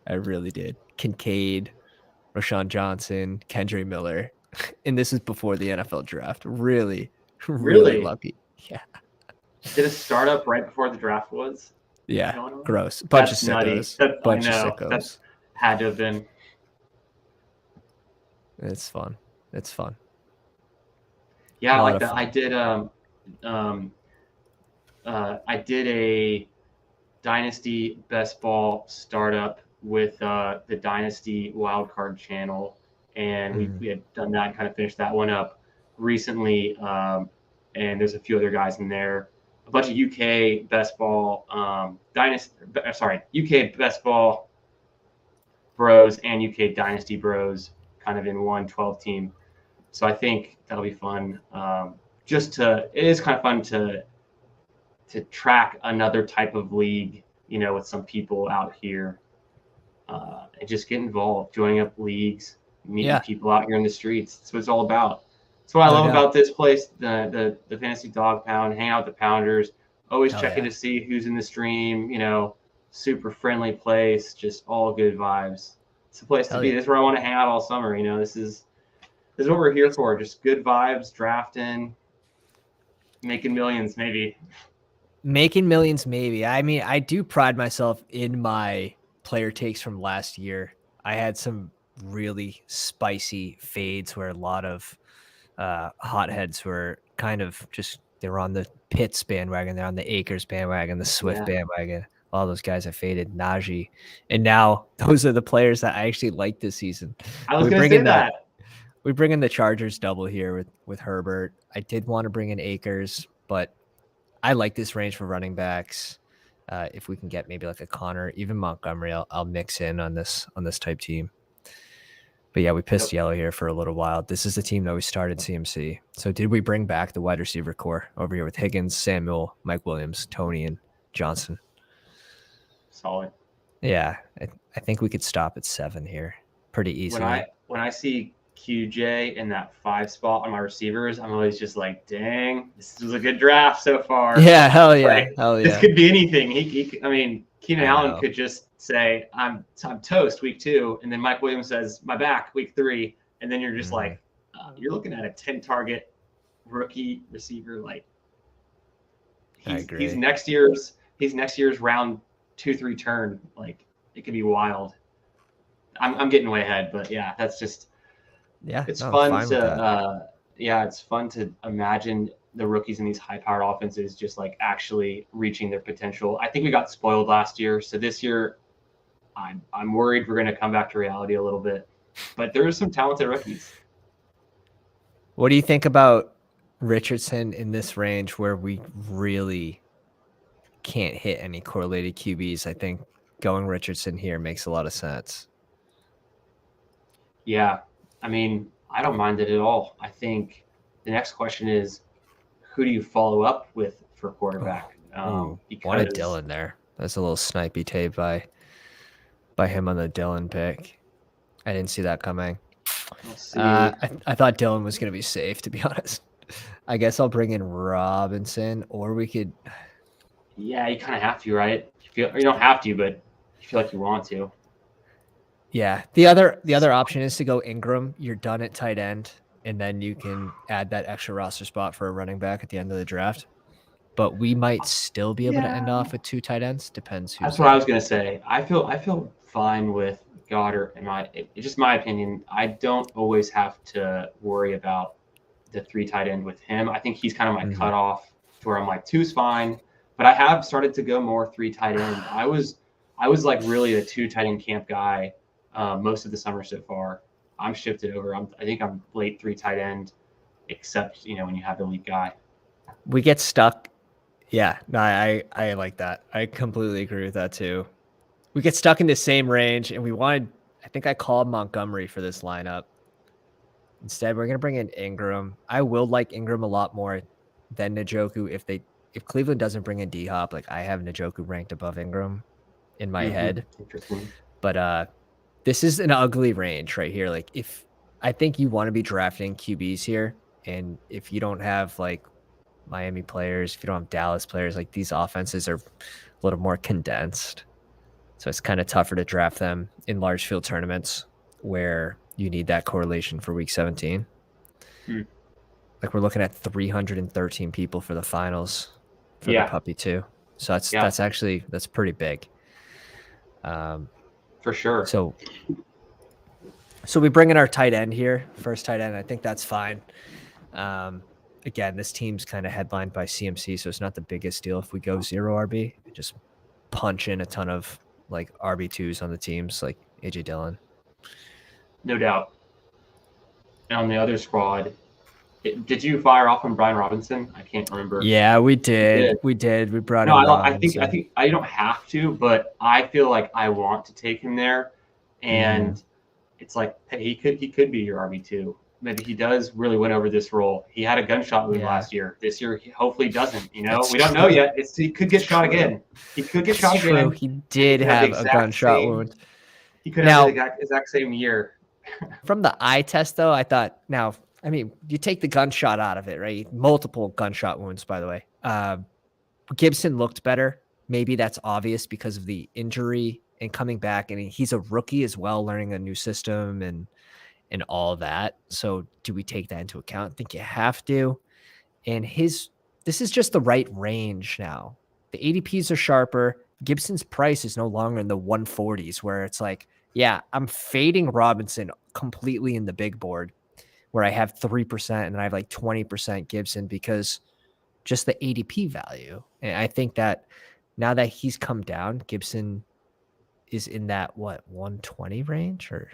I really did. Kincaid, Rashawn Johnson, Kendra Miller. And this is before the NFL draft. Really, really Really? lucky. Yeah. Did a startup right before the draft was Yeah. going on? Gross. Bunch of That's nutty. sickos. I Bunch of know. That sickos. had to have been. It's fun. It's fun. Yeah, I A lot like of that. fun. I did a Dynasty Best Ball startup with the Dynasty Wildcard channel, and we had done that and kind of finished that one up recently. And there's a few other guys in there, a bunch of UK Best Ball UK Best Ball bros and UK Dynasty bros, kind of in one 12 team. So I think that'll be fun. It is kind of fun to track another type of league, with some people out here, and just get involved, joining up leagues, meeting people out here in the streets. That's what it's all about. That's what I love about this place, the Fantasy Dog Pound, hang out with the Pounders, always checking to see who's in the stream, super friendly place, just all good vibes. It's a place to be. This is where I want to hang out all summer. This is what we're here for. Just good vibes, drafting, making millions, maybe. Making millions, maybe. I mean, I do pride myself in my player takes from last year. I had some really spicy fades where a lot of hotheads were kind of just, they were on the Pitts bandwagon, they're on the Akers bandwagon, the Swift bandwagon. All those guys I faded, Najee. And now those are the players that I actually like this season. I was going to say that. We bring in the Chargers double here with Herbert. I did want to bring in Akers, but I like this range for running backs. If we can get maybe like a Connor, even Montgomery, I'll mix in on this type team. But yeah, we pissed yellow here for a little while. This is the team that we started CMC. So did we bring back the wide receiver core over here with Higgins, Samuel, Mike Williams, Tony, and Johnson? Solid. Yeah, I think we could stop at 7 here pretty easily. When I see QJ in that 5 spot on my receivers, I'm always just like, dang, this was a good draft so far. Yeah, hell yeah. This could be anything. Keenan Allen could just say, I'm toast week 2, and then Mike Williams says, my back week 3, and then you're just like, you're looking at a 10-target rookie receiver. Like, he's next year's round 2-3 turn. Like, it could be wild. I'm getting way ahead, but yeah, that's just. Yeah, it's fun to it's fun to imagine the rookies in these high-powered offenses just like actually reaching their potential. I think we got spoiled last year, so this year I'm worried we're going to come back to reality a little bit. But there are some talented rookies. What do you think about Richardson in this range where we really can't hit any correlated QBs? I think going Richardson here makes a lot of sense. Yeah. I mean, I don't mind it at all. I think the next question is, who do you follow up with for quarterback? Wanted Dylan there. That's a little snipey tape by him on the Dylan pick. I didn't see that coming. I thought Dylan was going to be safe, to be honest. I guess I'll bring in Robinson, or we could. Yeah, you kind of have to, right? You don't have to, but you feel like you want to. Yeah. The other option is to go Ingram. You're done at tight end, and then you can add that extra roster spot for a running back at the end of the draft. But we might still be able to end off with 2 tight ends. Depends who's. That's what I was gonna say. I feel fine with Goddard. It's just my opinion. I don't always have to worry about the 3 tight end with him. I think he's kind of my cutoff to where I'm like 2's fine. But I have started to go more 3 tight end. I was like really a 2 tight end camp guy most of the summer so far. I'm shifted over. I think I'm late 3 tight end, except when you have the lead guy. We get stuck. Yeah, no, I like that. I completely agree with that too. We get stuck in the same range, and we wanted. I think I called Montgomery for this lineup. Instead, we're gonna bring in Ingram. I will like Ingram a lot more than Njoku if Cleveland doesn't bring in D-Hop. Like, I have Njoku ranked above Ingram in my head. Interesting. But this is an ugly range right here. Like, if I think you want to be drafting QBs here, and if you don't have like Miami players, if you don't have Dallas players, like these offenses are a little more condensed. So it's kind of tougher to draft them in large field tournaments where you need that correlation for week 17. Like we're looking at 313 people for the finals for the puppy too. So that's pretty big. For sure. So we bring in our tight end here, first tight end. I think that's fine. Again, this team's kind of headlined by CMC, so it's not the biggest deal if we go 0 RB. Just punch in a ton of like RB2s on the teams, like AJ Dillon. No doubt. And on the other squad, did you fire off on Brian Robinson? I can't remember. Yeah, we did. We brought him. I think I don't have to, but I feel like I want to take him there, and it's like, hey, he could be your RB2. Maybe he does really win over this role. He had a gunshot wound last year. This year, he hopefully doesn't. We don't know yet. He could get shot again. He could get shot again. He did have a gunshot wound. He could have the exact same year. From the eye test, though, I thought, you take the gunshot out of it, right? Multiple gunshot wounds, by the way. Gibson looked better. Maybe that's obvious because of the injury and coming back. And he's a rookie as well, learning a new system and all that. So do we take that into account? I think you have to. And this is just the right range now. The ADPs are sharper. Gibson's price is no longer in the 140s where it's like, yeah, I'm fading Robinson completely in the big board where I have 3% and I have like 20% Gibson because just the ADP value. And I think that now that he's come down, Gibson is in that 120 range or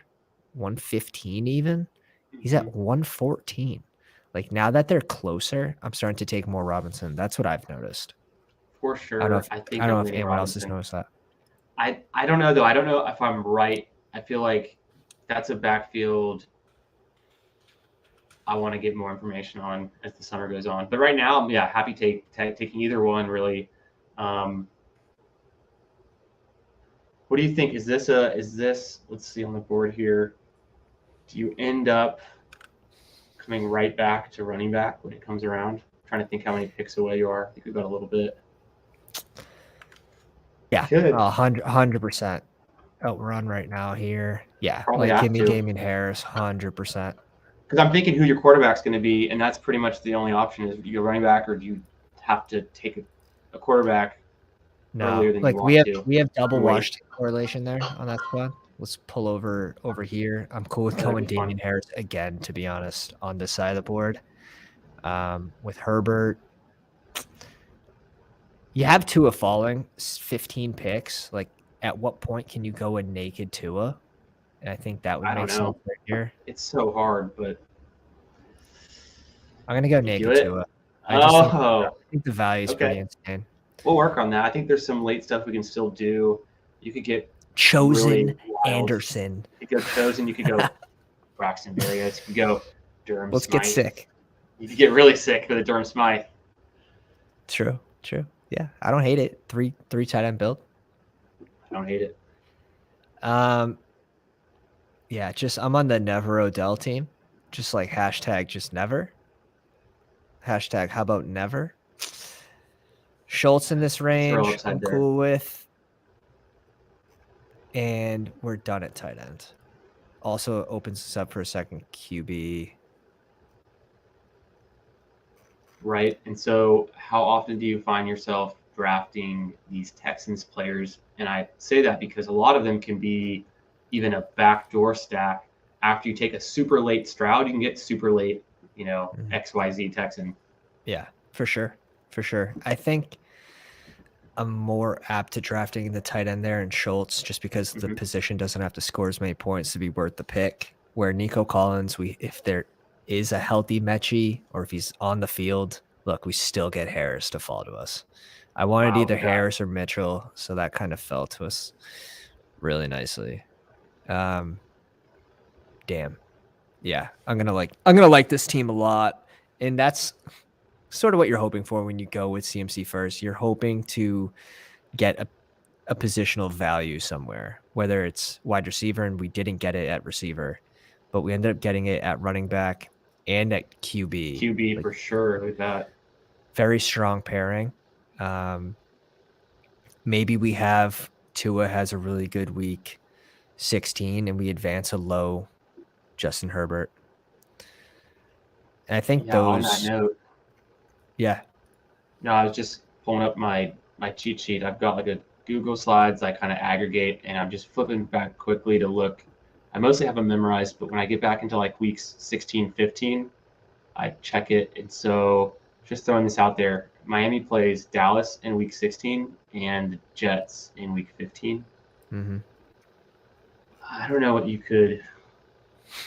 115 even. He's at 114. Like now that they're closer, I'm starting to take more Robinson. That's what I've noticed. For sure. I don't know if anyone else has noticed that. I don't know though. I don't know if I'm right. I feel like that's a backfield I want to get more information on as the summer goes on. But right now, happy taking either one really. What do you think? Is this let's see on the board here. Do you end up coming right back to running back when it comes around? I'm trying to think how many picks away you are. I think we've got a little bit. Yeah, 100%. Outrun right now here. Yeah, probably like give me Damian Harris, 100%. Because I'm thinking who your quarterback's going to be, and that's pretty much the only option is you go running back, or do you have to take a quarterback earlier than you want to? We have double washed correlation there on that squad. Let's pull over here. I'm cool with going Damian Harris again, to be honest, on this side of the board. With Herbert, you have Tua falling 15 picks. Like, at what point can you go a naked Tua? And I think that would make sense right here. It's so hard, but I'm gonna go naked Tua. I think the value is pretty insane. We'll work on that. I think there's some late stuff we can still do. You could get Chosen really Anderson. You could go Chosen. You could go Braxton Berrios. You could go Durham. Let's Smythe. get sick. You could get really sick with a Durham Smythe. True. Yeah, I don't hate it. Three tight end build. I don't hate it. Yeah, I'm on the Never Odell team. Just like hashtag just never. Hashtag how about never? Schultz in this range, I'm cool with. And we're done at tight end. Also opens us up for a second QB. Right. And so how often do you find yourself drafting these Texans players? And I say that because a lot of them can be even a backdoor stack. After you take a super late Stroud, you can get super late, XYZ Texan. Yeah, for sure. I think I'm more apt to drafting the tight end there and Schultz just because the position doesn't have to score as many points to be worth the pick. Where Nico Collins, if there is a healthy Mechie or if he's on the field, look, we still get Harris to fall to us. I wanted either Harris or Mitchell, so that kind of fell to us really nicely. Damn. Yeah, I'm gonna like this team a lot, and that's sort of what you're hoping for when you go with CMC first. You're hoping to get a positional value somewhere, whether it's wide receiver, and we didn't get it at receiver, but we ended up getting it at running back and at QB. QB for sure, like that. Very strong pairing. Maybe we have Tua has a really good week 16 and we advance a low Justin Herbert. And I think Yeah, on that note, yeah. no, I was just pulling up my cheat sheet. I've got like a Google Slides I kind of aggregate, and I'm just flipping back quickly to look. I mostly have them memorized, but when I get back into like weeks 16, 15, I check it. And so just throwing this out there, Miami plays Dallas in week 16 and the Jets in week 15. Mm-hmm. I don't know what you could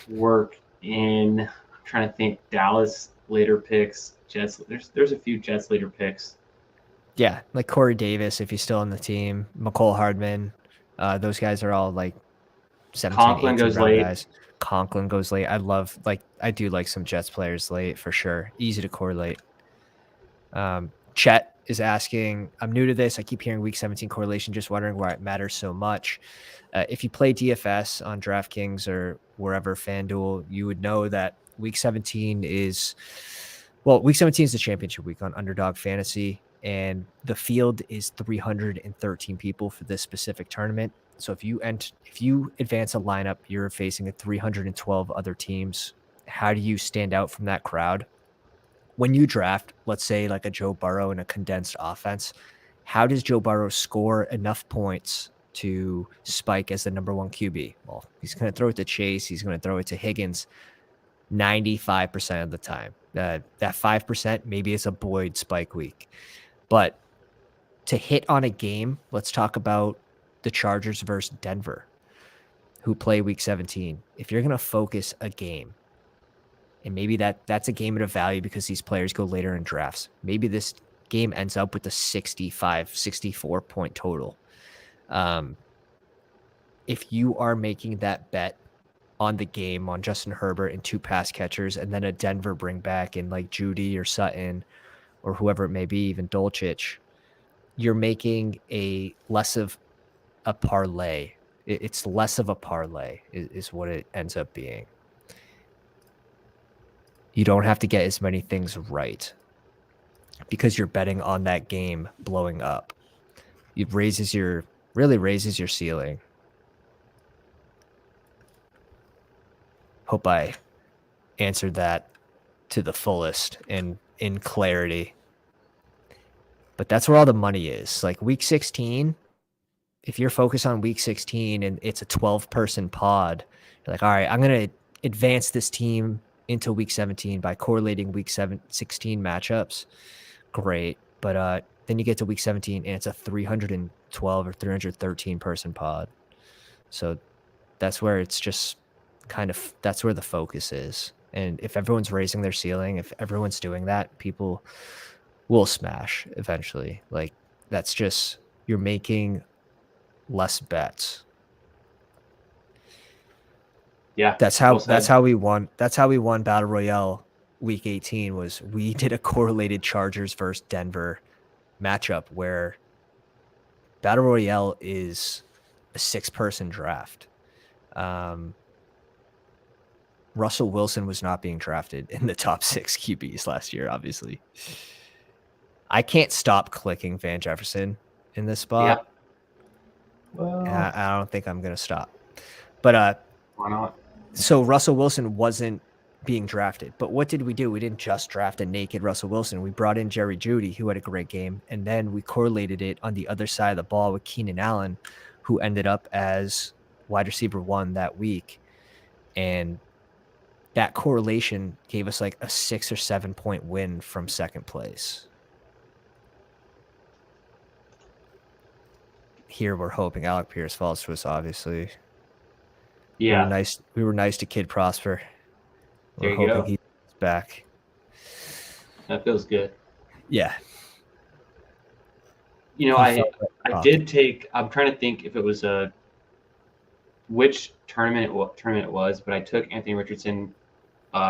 work in. I'm trying to think. Dallas later picks. Jets. There's a few Jets later picks. Yeah, like Corey Davis, if he's still on the team, McCole Hardman, those guys are all like 17, Conklin 18 goes round late. guys. Conklin goes late. I do like some Jets players late for sure. Easy to correlate. Chet is asking, I'm new to this. I keep hearing week 17 correlation, just wondering why it matters so much. If you play DFS on DraftKings or wherever, FanDuel, you would know that week 17 is the championship week on Underdog Fantasy, and the field is 313 people for this specific tournament. So if you advance a lineup, you're facing 312 other teams. How do you stand out from that crowd? When you draft, let's say like a Joe Burrow in a condensed offense, how does Joe Burrow score enough points to spike as the number one QB? Well, he's going to throw it to Chase. He's going to throw it to Higgins 95% of the time. That 5%, maybe it's a Boyd spike week. But to hit on a game, let's talk about the Chargers versus Denver, who play week 17. If you're going to focus a game, and maybe that's a game at a value because these players go later in drafts. Maybe this game ends up with a 65, 64 point total. If you are making that bet on the game on Justin Herbert and 2 pass catchers, and then a Denver bring back in like Judy or Sutton or whoever it may be, even Dolchich, you're making less of a parlay. It's less of a parlay is what it ends up being. You don't have to get as many things right because you're betting on that game blowing up. It really raises your ceiling. Hope I answered that to the fullest and in clarity. But that's where all the money is. Like week 16, if you're focused on week 16 and it's a 12-person pod, you're like, all right, I'm going to advance this team into week 17 by correlating week 16 matchups. Great. But then you get to week 17 and it's a 312 or 313 person pod. So that's where it's just that's where the focus is. And if everyone's raising their ceiling, if everyone's doing that, people will smash eventually. Like that's just, you're making less bets. Yeah. That's how we won Battle Royale week 18 was we did a correlated Chargers versus Denver matchup where Battle Royale is a 6-person draft. Russell Wilson was not being drafted in the top 6 QBs last year, obviously. I can't stop clicking Van Jefferson in this spot. Yeah. Well, I don't think I'm going to stop. But why not? So Russell Wilson wasn't being drafted. But what did we do? We didn't just draft a naked Russell Wilson. We brought in Jerry Jeudy, who had a great game. And then we correlated it on the other side of the ball with Keenan Allen, who ended up as wide receiver 1 that week. And that correlation gave us like a 6 or 7 point win from second place. Here we're hoping Alec Pierce falls to us, obviously. Yeah. We were nice to Kid Prosper. There We're you hoping go. he's back. That feels good. Yeah. You know, I did take. I'm trying to think if it was which tournament it was, but I took Anthony Richardson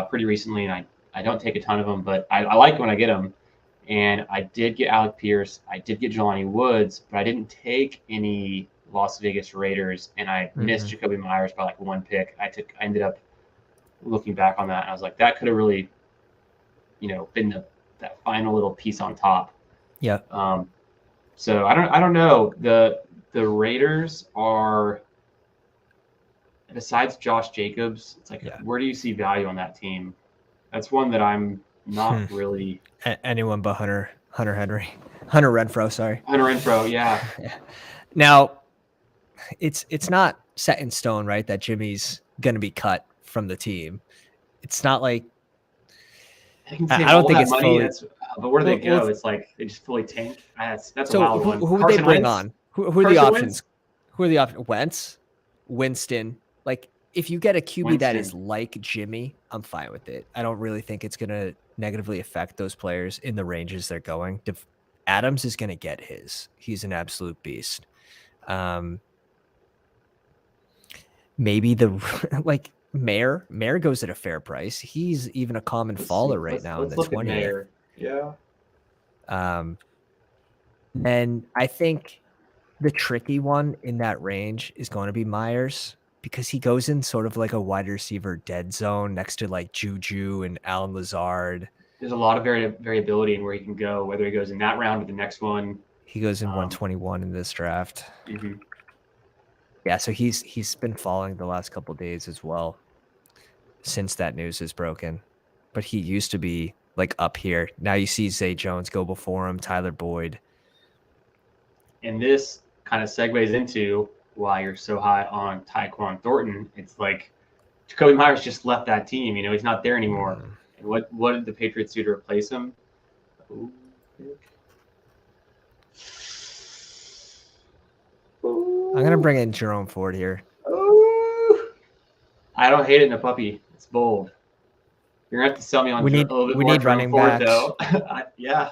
pretty recently, and I don't take a ton of them, but I like when I get them. And I did get Alec Pierce. I did get Jelani Woods, but I didn't take any Las Vegas Raiders, and I missed Jacoby Myers by like 1 pick. I ended up looking back on that, and I was like, that could have really, been that final little piece on top. Yeah. So I don't know. The Raiders are, besides Josh Jacobs, it's like, where do you see value on that team? That's one that I'm not really. Anyone but Hunter Renfro, sorry. Hunter Renfro, yeah. Now, it's not set in stone, right, that Jimmy's going to be cut from the team. It's not like I don't think it's money. But where do they go? It's like they just fully tank. That's so a wild one. Who would they bring on? Who are the options? Who are the options? Wentz, Winston. Like, if you get a QB that is like Jimmy, I'm fine with it. I don't really think it's going to negatively affect those players in the ranges they're going. Adams is going to get his. He's an absolute beast. Maybe like Mayer goes at a fair price. He's even a common faller right now in the 20th. Yeah. And I think the tricky one in that range is going to be Myers, because he goes in sort of like a wide receiver dead zone next to like Juju and Alan Lazard. There's a lot of variability in where he can go, whether he goes in that round or the next one. He goes in 121 in this draft. Mm-hmm. Yeah, so he's been falling the last couple of days as well since that news is broken. But he used to be like up here. Now you see Zay Jones go before him, Tyler Boyd. And this kind of segues into why you're so high on Tyquan Thornton. It's like Jacoby Myers just left that team. He's not there anymore. And what did the Patriots do to replace him? Ooh. I'm going to bring in Jerome Ford here. Ooh. I don't hate it in a puppy. It's bold. You're going to have to sell me on we need running Ford, backs. though. Yeah.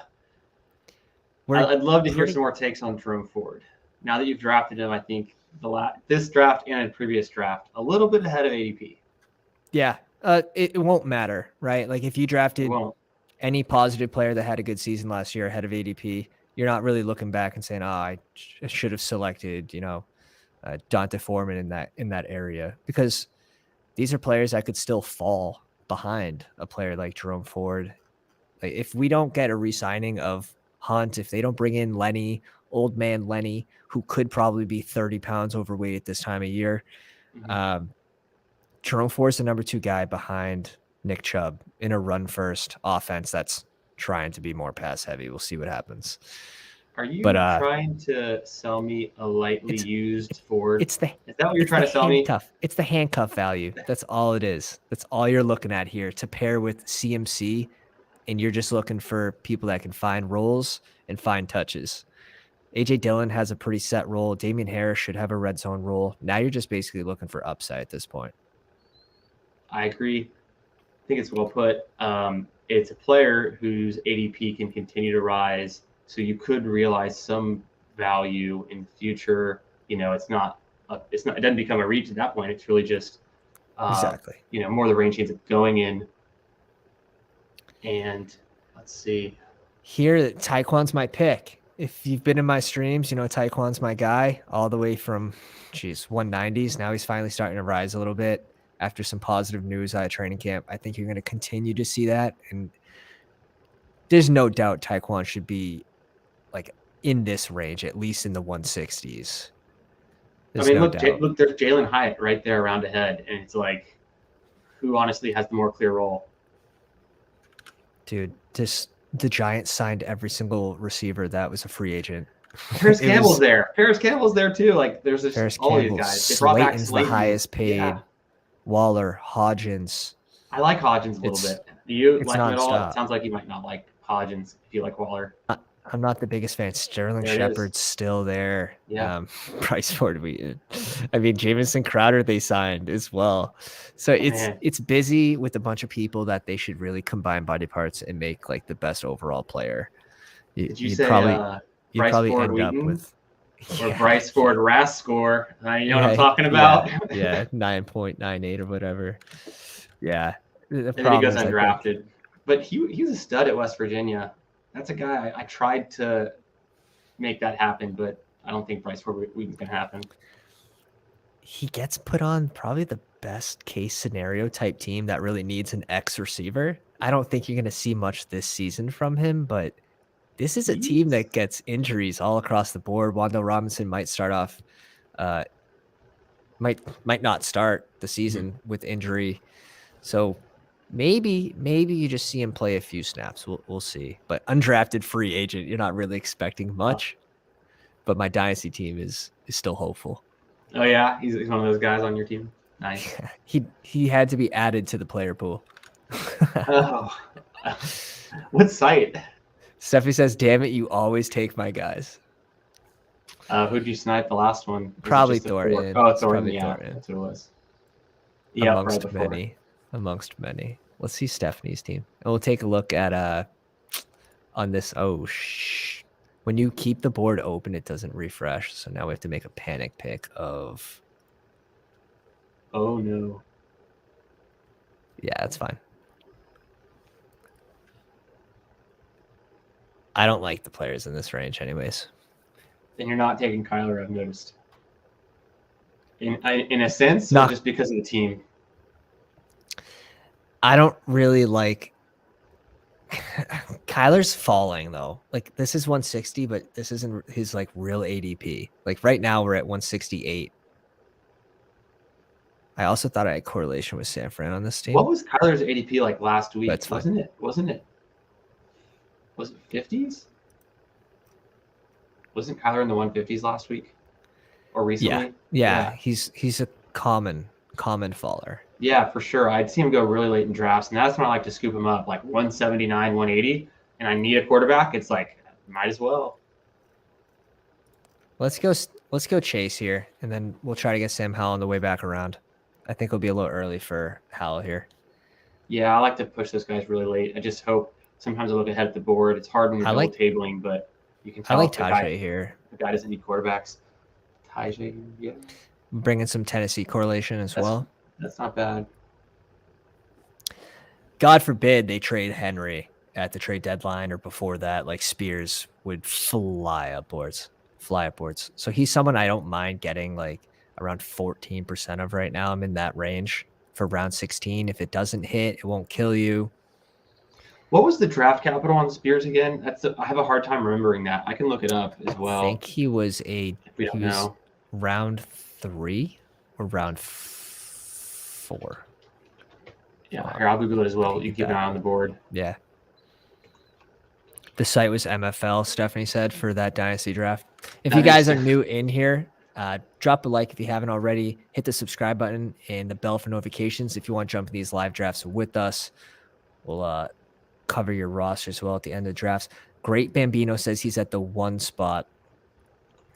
I'd love to hear some more takes on Jerome Ford. Now that you've drafted him, I think this draft and a previous draft, a little bit ahead of ADP. Yeah. It won't matter, right? Like, if you drafted any positive player that had a good season last year ahead of ADP, you're not really looking back and saying, I should have selected, Dante Foreman in that area, because these are players that could still fall behind a player like Jerome Ford. Like, if we don't get a re-signing of Hunt, if they don't bring in old man Lenny, who could probably be 30 pounds overweight at this time of year, Jerome Ford's the number 2 guy behind Nick Chubb in a run-first offense that's trying to be more pass-heavy. We'll see what happens. Are you trying to sell me a lightly used Ford? Is that what you're trying to sell me? It's the handcuff value. That's all it is. That's all you're looking at here, to pair with CMC, and you're just looking for people that can find roles and find touches. A.J. Dillon has a pretty set role. Damian Harris should have a red zone role. Now you're just basically looking for upside at this point. I agree. I think it's well put. It's a player whose ADP can continue to rise, so you could realize some value in the future. It doesn't become a reach at that point. It's really just exactly. More of the range ends up going in. And let's see. Here, Tyquan's my pick. If you've been in my streams, Tyquan's my guy all the way from 190s. Now he's finally starting to rise a little bit after some positive news out of training camp. I think you're going to continue to see that. And there's no doubt Tyquan should be like in this range, at least in the 160s. Look, there's Jalen Hyatt right there around ahead. And it's like, who honestly has the more clear role? Dude, the Giants signed every single receiver that was a free agent. Paris Campbell's there. Paris Campbell's there too. Like, there's all these guys. They brought back Slayton's the highest paid. Yeah. Waller, Hodgins. I like Hodgins a little bit. Do you like him at all? It sounds like you might not like Hodgins if you like Waller. I'm not the biggest fan. Sterling Shepard's still there. Yeah. Price Ford. Jamison Crowder they signed as well. So it's busy with a bunch of people that they should really combine body parts and make like the best overall player. Did you say Bryce Ford Wheaton? Or Bryce Ford RAS score. You know what I'm talking about? Yeah, 9.98 or whatever. Yeah. And then he goes undrafted. But he was a stud at West Virginia. That's a guy I tried to make that happen, but I don't think Bryce Ford Wheaton's going to happen. he gets put on probably the best case scenario type team that really needs an X receiver. I don't think you're going to see much this season from him, but this is a team He's that gets injuries all across the board. Wandale Robinson might start off, might not start the season with injury. So maybe you just see him play a few snaps. We'll see. But undrafted free agent, you're not really expecting much. But my dynasty team is still hopeful. Oh yeah, he's one of those guys on your team. Nice. He had to be added to the player pool. Oh, what site? Steffi says, "Damn it, you always take my guys." Who'd you snipe the last one? Probably Thornton. Oh, Thornton. Probably Yeah, Thornton. that's what it was. Yeah, Amongst many. Let's see Stephanie's team, and we'll take a look at on this. Oh when you keep the board open, it doesn't refresh. So now we have to make a panic pick of. Oh no. Yeah, that's fine. I don't like the players in this range, anyways. Then you're not taking Kyler, I've noticed. In a sense, Not, or just because of the team? I don't really like. Kyler's falling though. Like this is 160, but this isn't his like real ADP. Like right now we're at 168. I also thought I had correlation with San Fran on this team. What was Kyler's ADP like last week? That's fine. Wasn't it? Was it 50s? Wasn't Kyler in the 150s last week? Or recently? Yeah. He's a common faller. Yeah, for sure. I'd see him go really late in drafts, and that's when I like to scoop him up, like 179, 180, and I need a quarterback. It's like, might as well. Let's go Chase here, and then we'll try to get Sam Howell on the way back around. I think it'll be a little early for Howell here. Yeah, I like to push those guys really late. I just hope sometimes I look ahead at the board. It's hard when you're double tabling, but you can tell. I like Tajay here. The guy doesn't need quarterbacks. Tajay, yeah. Bringing some Tennessee correlation as well. That's not bad. God forbid they trade Henry at the trade deadline or before that. Like Spears would fly upwards. So he's someone I don't mind getting like around 14% of right now. I'm in that range for round 16. If it doesn't hit, it won't kill you. What was the draft capital on Spears again? I have a hard time remembering that. I can look it up as well. I think he was know. Round 3 or round 4. Yeah, here, I'll Google it as well. You keep an eye on the board. Yeah. The site was MFL, Stephanie said, for that dynasty draft. If you guys are new in here, drop a like if you haven't already. Hit the subscribe button and the bell for notifications if you want to jump in these live drafts with us. We'll cover your roster as well at the end of the drafts. Great Bambino says he's at the 1 spot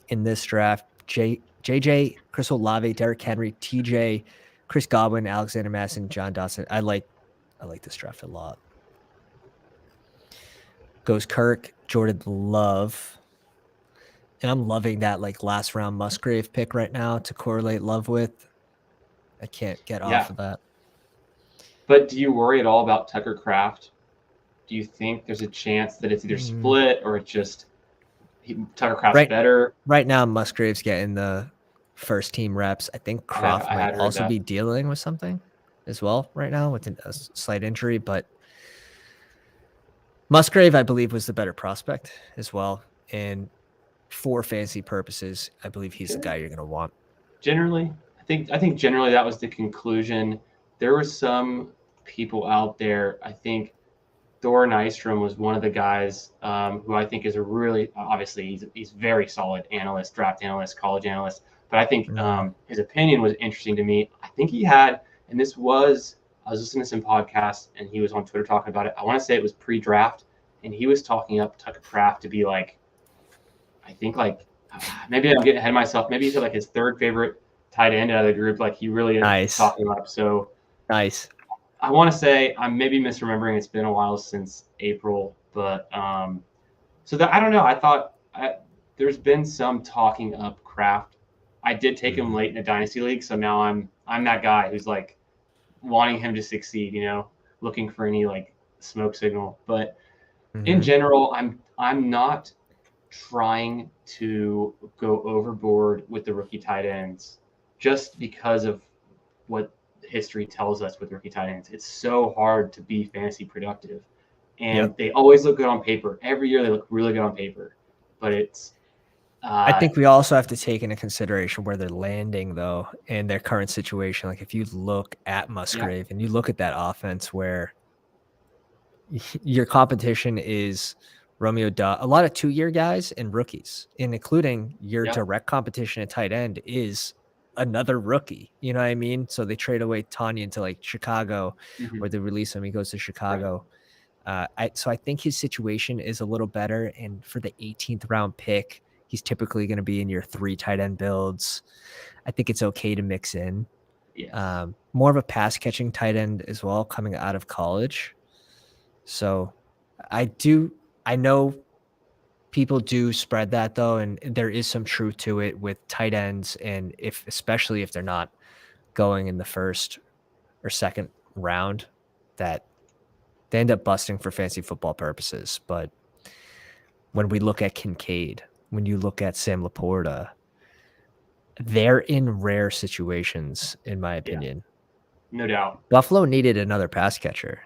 in this draft. JJ, Chris Olave, Derrick Henry, TJ, Chris Godwin, Alexander Madison, John Dawson. I like this draft a lot. Goes Kirk, Jordan Love. And I'm loving that like last round Musgrave pick right now to correlate Love with. I can't get off of that. But do you worry at all about Tucker Kraft? Do you think there's a chance that it's either split or it's just Tucker Kraft's better? Right now, Musgrave's getting the first team reps. I think Kraft might also be dealing with something as well right now with a slight injury, but Musgrave, I believe, was the better prospect as well. And for fantasy purposes, I believe he's the guy you're going to want. Generally, I think generally that was the conclusion. There were some people out there. I think Thor Nystrom was one of the guys who I think is a really, obviously he's very solid analyst, draft analyst, college analyst. But I think his opinion was interesting to me. I think he had, and I was listening to some podcasts and he was on Twitter talking about it. I want to say it was pre-draft, and he was talking up Tucker Kraft to be like, I think like, maybe I'm getting ahead of myself. Maybe he's like his 3rd favorite tight end out of the group. Like he really is talking up. So nice. I want to say I'm maybe misremembering. It's been a while since April, but so that I don't know. I thought there's been some talking up Kraft. I did take him late in a dynasty league, so now I'm that guy who's like wanting him to succeed. Looking for any like smoke signal. But in general, I'm not trying to go overboard with the rookie tight ends. just because of what history tells us with rookie tight ends. It's so hard to be fantasy productive. And they always look good on paper. Every year they look really good on paper. But it's I think we also have to take into consideration where they're landing, though, in their current situation. Like if you look at Musgrave and you look at that offense where your competition is Romeo Duh, a lot of 2-year guys and rookies, and including your direct competition at tight end is another rookie. You know what I mean? So they trade away Tanya into like Chicago, or they release him. He goes to Chicago. So I think his situation is a little better. And for the 18th round pick, he's typically going to be in your 3 tight end builds. I think it's okay to mix in. More of a pass catching tight end as well coming out of college. So I know people do spread that though, and there is some truth to it with tight ends, and especially if they're not going in the first or second round, that they end up busting for fantasy football purposes. But when we look at Kincaid, when you look at Sam Laporta, they're in rare situations, in my opinion. No doubt. Buffalo needed another pass catcher.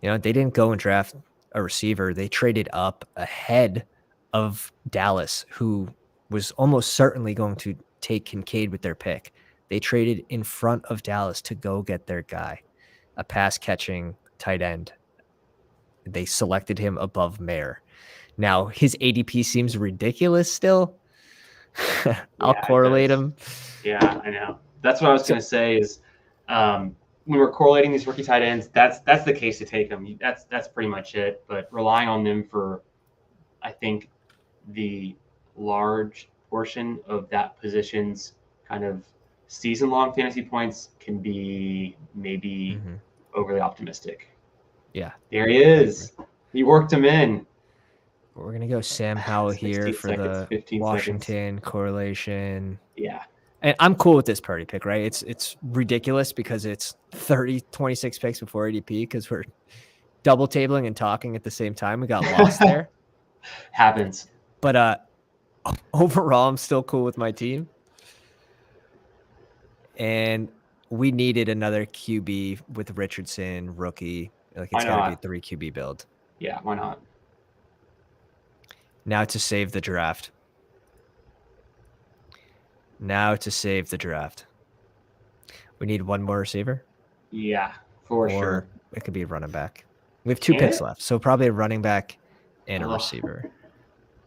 You know, they didn't go and draft a receiver. They traded up ahead of Dallas, who was almost certainly going to take Kincaid with their pick. They traded in front of Dallas to go get their guy, a pass-catching tight end. They selected him above Mayer. Now, his ADP seems ridiculous still. I'll correlate him. Yeah, I know. That's what I was going to say is when we're correlating these rookie tight ends, that's the case to take them. That's pretty much it. But relying on them for, I think, the large portion of that position's kind of season-long fantasy points can be maybe overly optimistic. Yeah. There he is. He worked him in. We're going to go Sam Howell here for the Washington correlation. Yeah. And I'm cool with this Purdy pick, right? It's ridiculous because it's 26 picks before ADP because we're double tabling and talking at the same time. We got lost there. Happens. But overall, I'm still cool with my team. And we needed another QB with Richardson, rookie. Like it's got to be a 3 QB build. Yeah, why not? Now to save the draft. We need one more receiver. Yeah, for sure. It could be a running back. We have 2 picks left, so probably a running back and a receiver.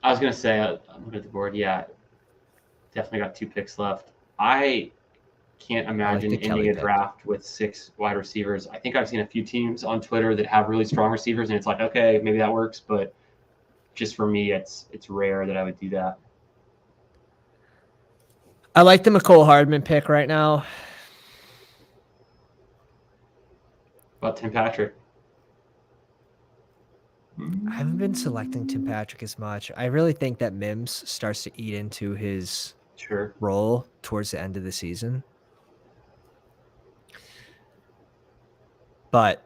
I was going to say, I'm looking at the board. Yeah, definitely got 2 picks left. I can't imagine ending a draft with 6 wide receivers. I think I've seen a few teams on Twitter that have really strong receivers, and it's like, okay, maybe that works, but just for me, it's rare that I would do that. I like the McCole Hardman pick right now. About Tim Patrick. I haven't been selecting Tim Patrick as much. I really think that Mims starts to eat into his role towards the end of the season. But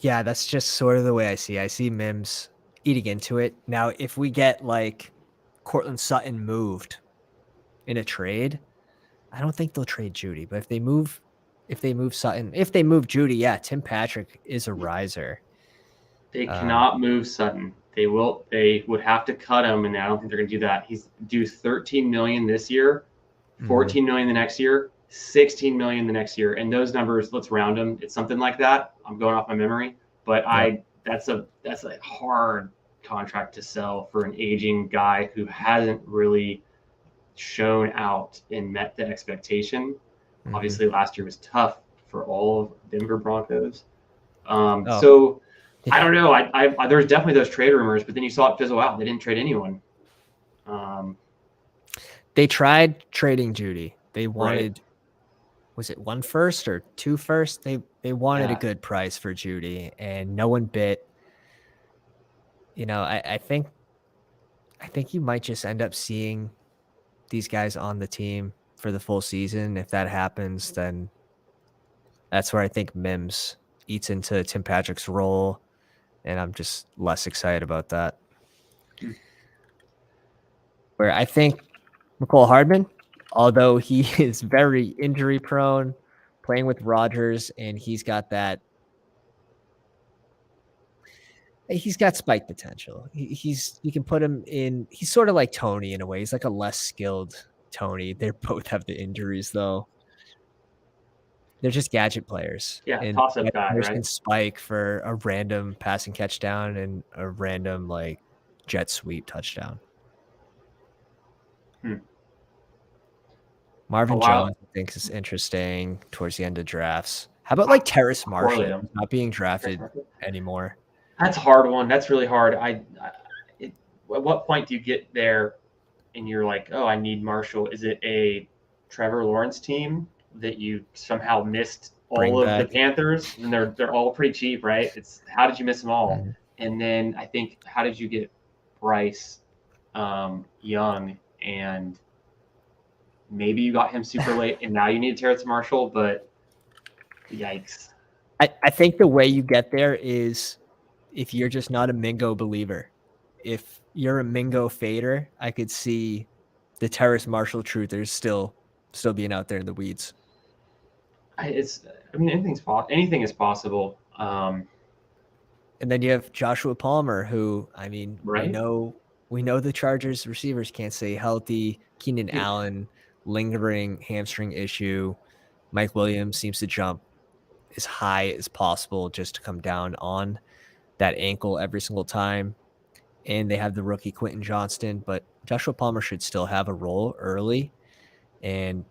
yeah, that's just sort of the way I see. I see Mims eating into it. Now, if we get like Cortland Sutton moved in a trade, I don't think they'll trade Judy. But if they move Sutton, if they move Judy, yeah, Tim Patrick is a riser. They cannot move Sutton. They would have to cut him, and I don't think they're going to do that. He's due $13 million this year, $14 million the next year, $16 million the next year, and those numbers, let's round them. It's something like that. I'm going off my memory, but that's a hard contract to sell for an aging guy who hasn't really shown out and met the expectation. Obviously, last year was tough for all of Denver Broncos. So I don't know. I there's definitely those trade rumors, but then you saw it fizzle out. They didn't trade anyone. They tried trading Judy. They wanted, was it 1 first or 2 first? They wanted a good price for Judy, and no one bit. You know, I think you might just end up seeing these guys on the team for the full season. If that happens, then that's where I think Mims eats into Tim Patrick's role, and I'm just less excited about that. Where I think McCole Hardman, Although he is very injury prone, playing with Rodgers, and he's got spike potential. You can put him in. He's sort of like Tony in a way. He's like a less skilled Tony. They both have the injuries though. They're just gadget players. Yeah, And toss-up gadget guy, players right? can spike for a random passing catchdown and a random like jet sweep touchdown. Marvin Jones, I think, is interesting towards the end of drafts. How about like Terrace Marshall? Correlate him. Not being drafted anymore. That's a hard one. That's really hard. At what point do you get there and you're like, oh, I need Marshall? Is it a Trevor Lawrence team that you somehow missed all of the Panthers? And they're all pretty cheap, right? It's how did you miss them all? Mm-hmm. And then I think how did you get Bryce Young, and maybe you got him super late and now you need Terrace Marshall, but yikes. I think the way you get there is if you're just not a Mingo believer. If you're a Mingo fader, I could see the Terrace Marshall truthers still being out there in the weeds. Anything is possible. And then you have Joshua Palmer, who, I mean, right? we know the Chargers receivers can't stay healthy. Keenan Allen, lingering hamstring issue. Mike Williams seems to jump as high as possible just to come down on that ankle every single time. And they have the rookie Quentin Johnston, but Joshua Palmer should still have a role early. And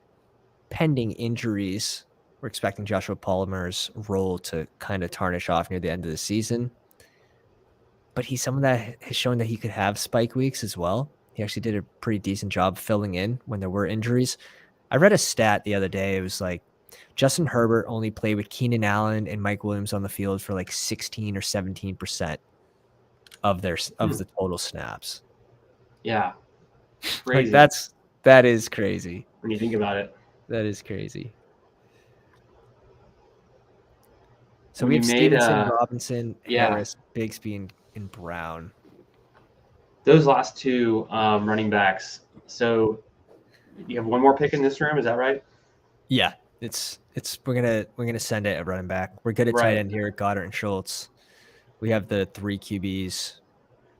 pending injuries, we're expecting Joshua Palmer's role to kind of tarnish off near the end of the season. But he's someone that has shown that he could have spike weeks as well. He actually did a pretty decent job filling in when there were injuries. I read a stat the other day. It was like Justin Herbert only played with Keenan Allen and Mike Williams on the field for like 16 or 17% of the total snaps. Yeah. Crazy. Like that is crazy. When you think about it. That is crazy. So we have Stevenson, Robinson, Harris, Bigsby, and Brown. Those last two running backs. So you have one more pick in this room, is that right? Yeah, we're gonna send it at running back. We're good at tight end here, Goddard and Schultz. We have the 3 QBs.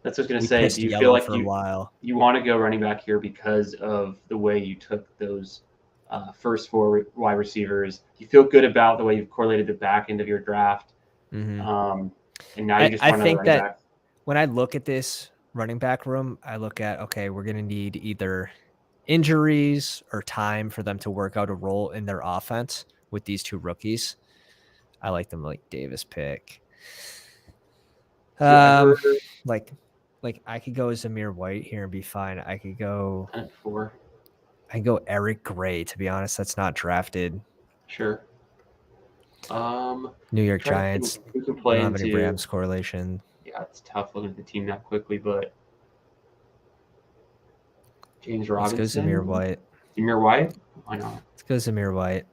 That's what I was gonna say. Do you feel like you want to go running back here because of the way you took those first 4 wide receivers? Do you feel good about the way you've correlated the back end of your draft? Mm-hmm. And now you just want I think that back. When I look at this running back room, I look at, okay, we're going to need either injuries or time for them to work out a role in their offense with these 2 rookies. I like them like Davis pick. Like I could go Zamir White here and be fine. I could go at 4. I can go Eric Gray, to be honest. That's not drafted. Sure. New York Giants. We can play don't have any Rams correlation. Yeah, it's tough looking at the team that quickly, but James Robinson. Let's go Zamir White. Zamir White? Why not? Let's go Zamir White.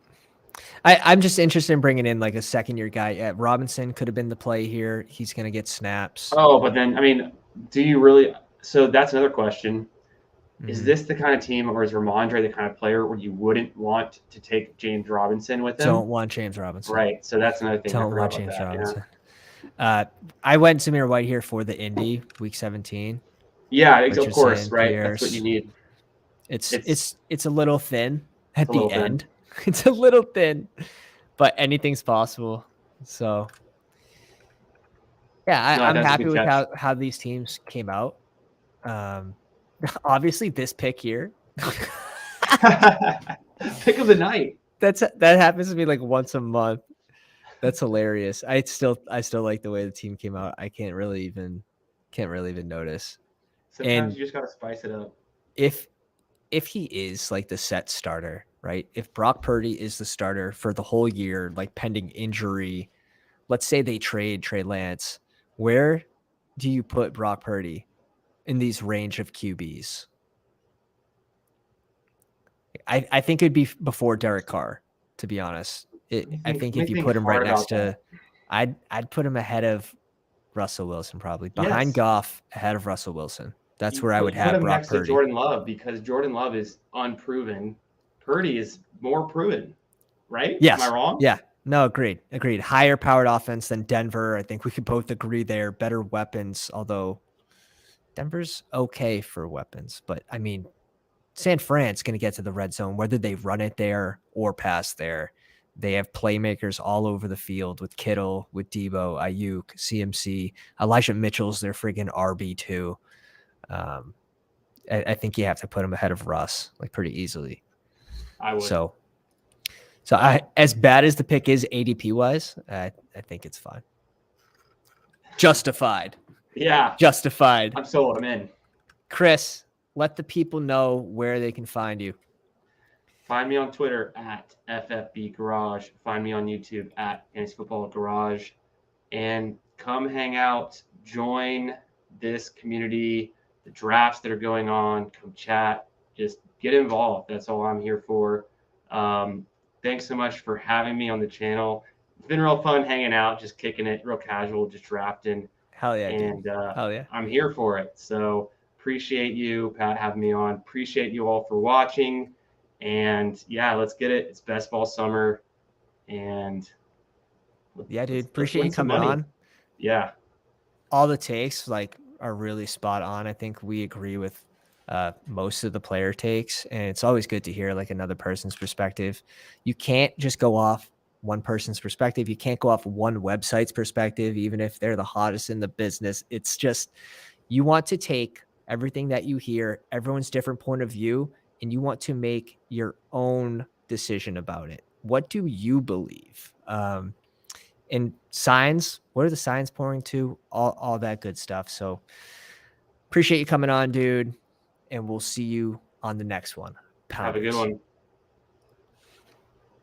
I'm just interested in bringing in like a second-year guy. Robinson could have been the play here. He's going to get snaps. Oh, but then, I mean, do you really – so that's another question. Is this the kind of team, or is Ramondre the kind of player where you wouldn't want to take James Robinson with him? Don't want James Robinson. Right. So that's another thing. Don't want James Robinson. Yeah. I went Zamir White here for the Indy Week 17. Yeah, of course, right? That's what you need. It's a little thin at the end. It's a little thin, but anything's possible. So, yeah, I'm happy with how these teams came out. Obviously, this pick here, pick of the night. That happens to me like once a month. That's hilarious. I still like the way the team came out. I can't really even notice. Sometimes you just gotta spice it up. If he is like the set starter, right? If Brock Purdy is the starter for the whole year, like pending injury, let's say they trade Trey Lance, where do you put Brock Purdy in these range of QBs? I think it'd be before Derek Carr, to be honest. I think if you put him right next to, I'd put him ahead of Russell Wilson, probably behind Goff, ahead of Russell Wilson. That's where I would have Brock Purdy. Jordan Love, because Jordan Love is unproven. Purdy is more proven, right? Yes. Am I wrong? Yeah. No, agreed. Higher powered offense than Denver. I think we could both agree there. Better weapons, although Denver's okay for weapons. But I mean, San Fran's going to get to the red zone, whether they run it there or pass there. They have playmakers all over the field with Kittle, with Debo, Ayuk, CMC. Elijah Mitchell's their friggin' RB2. I think you have to put him ahead of Russ, like pretty easily. I would. So as bad as the pick is ADP wise, I think it's fine. Justified. Yeah. Justified. I'm sold. I'm in. Chris, let the people know where they can find you. Find me on Twitter at FFB Garage. Find me on YouTube at Fantasy Football Garage. And come hang out. Join this community, the drafts that are going on. Come chat. Just get involved. That's all I'm here for. Thanks so much for having me on the channel. It's been real fun hanging out, just kicking it, real casual, just drafting. Hell yeah, and dude. Hell yeah. I'm here for it. So appreciate you, Pat, having me on. Appreciate you all for watching. And yeah, let's get it. It's best ball summer. And yeah, dude, appreciate you coming on. Yeah. All the takes are really spot on. I think we agree with most of the player takes, and it's always good to hear another person's perspective. You can't just go off one person's perspective. You can't go off one website's perspective, even if they're the hottest in the business. It's just, you want to take everything that you hear, everyone's different point of view, and you want to make your own decision about it. What do you believe? And signs, what are the signs pointing to? All that good stuff. So appreciate you coming on, dude. And we'll see you on the next one. Have a good one.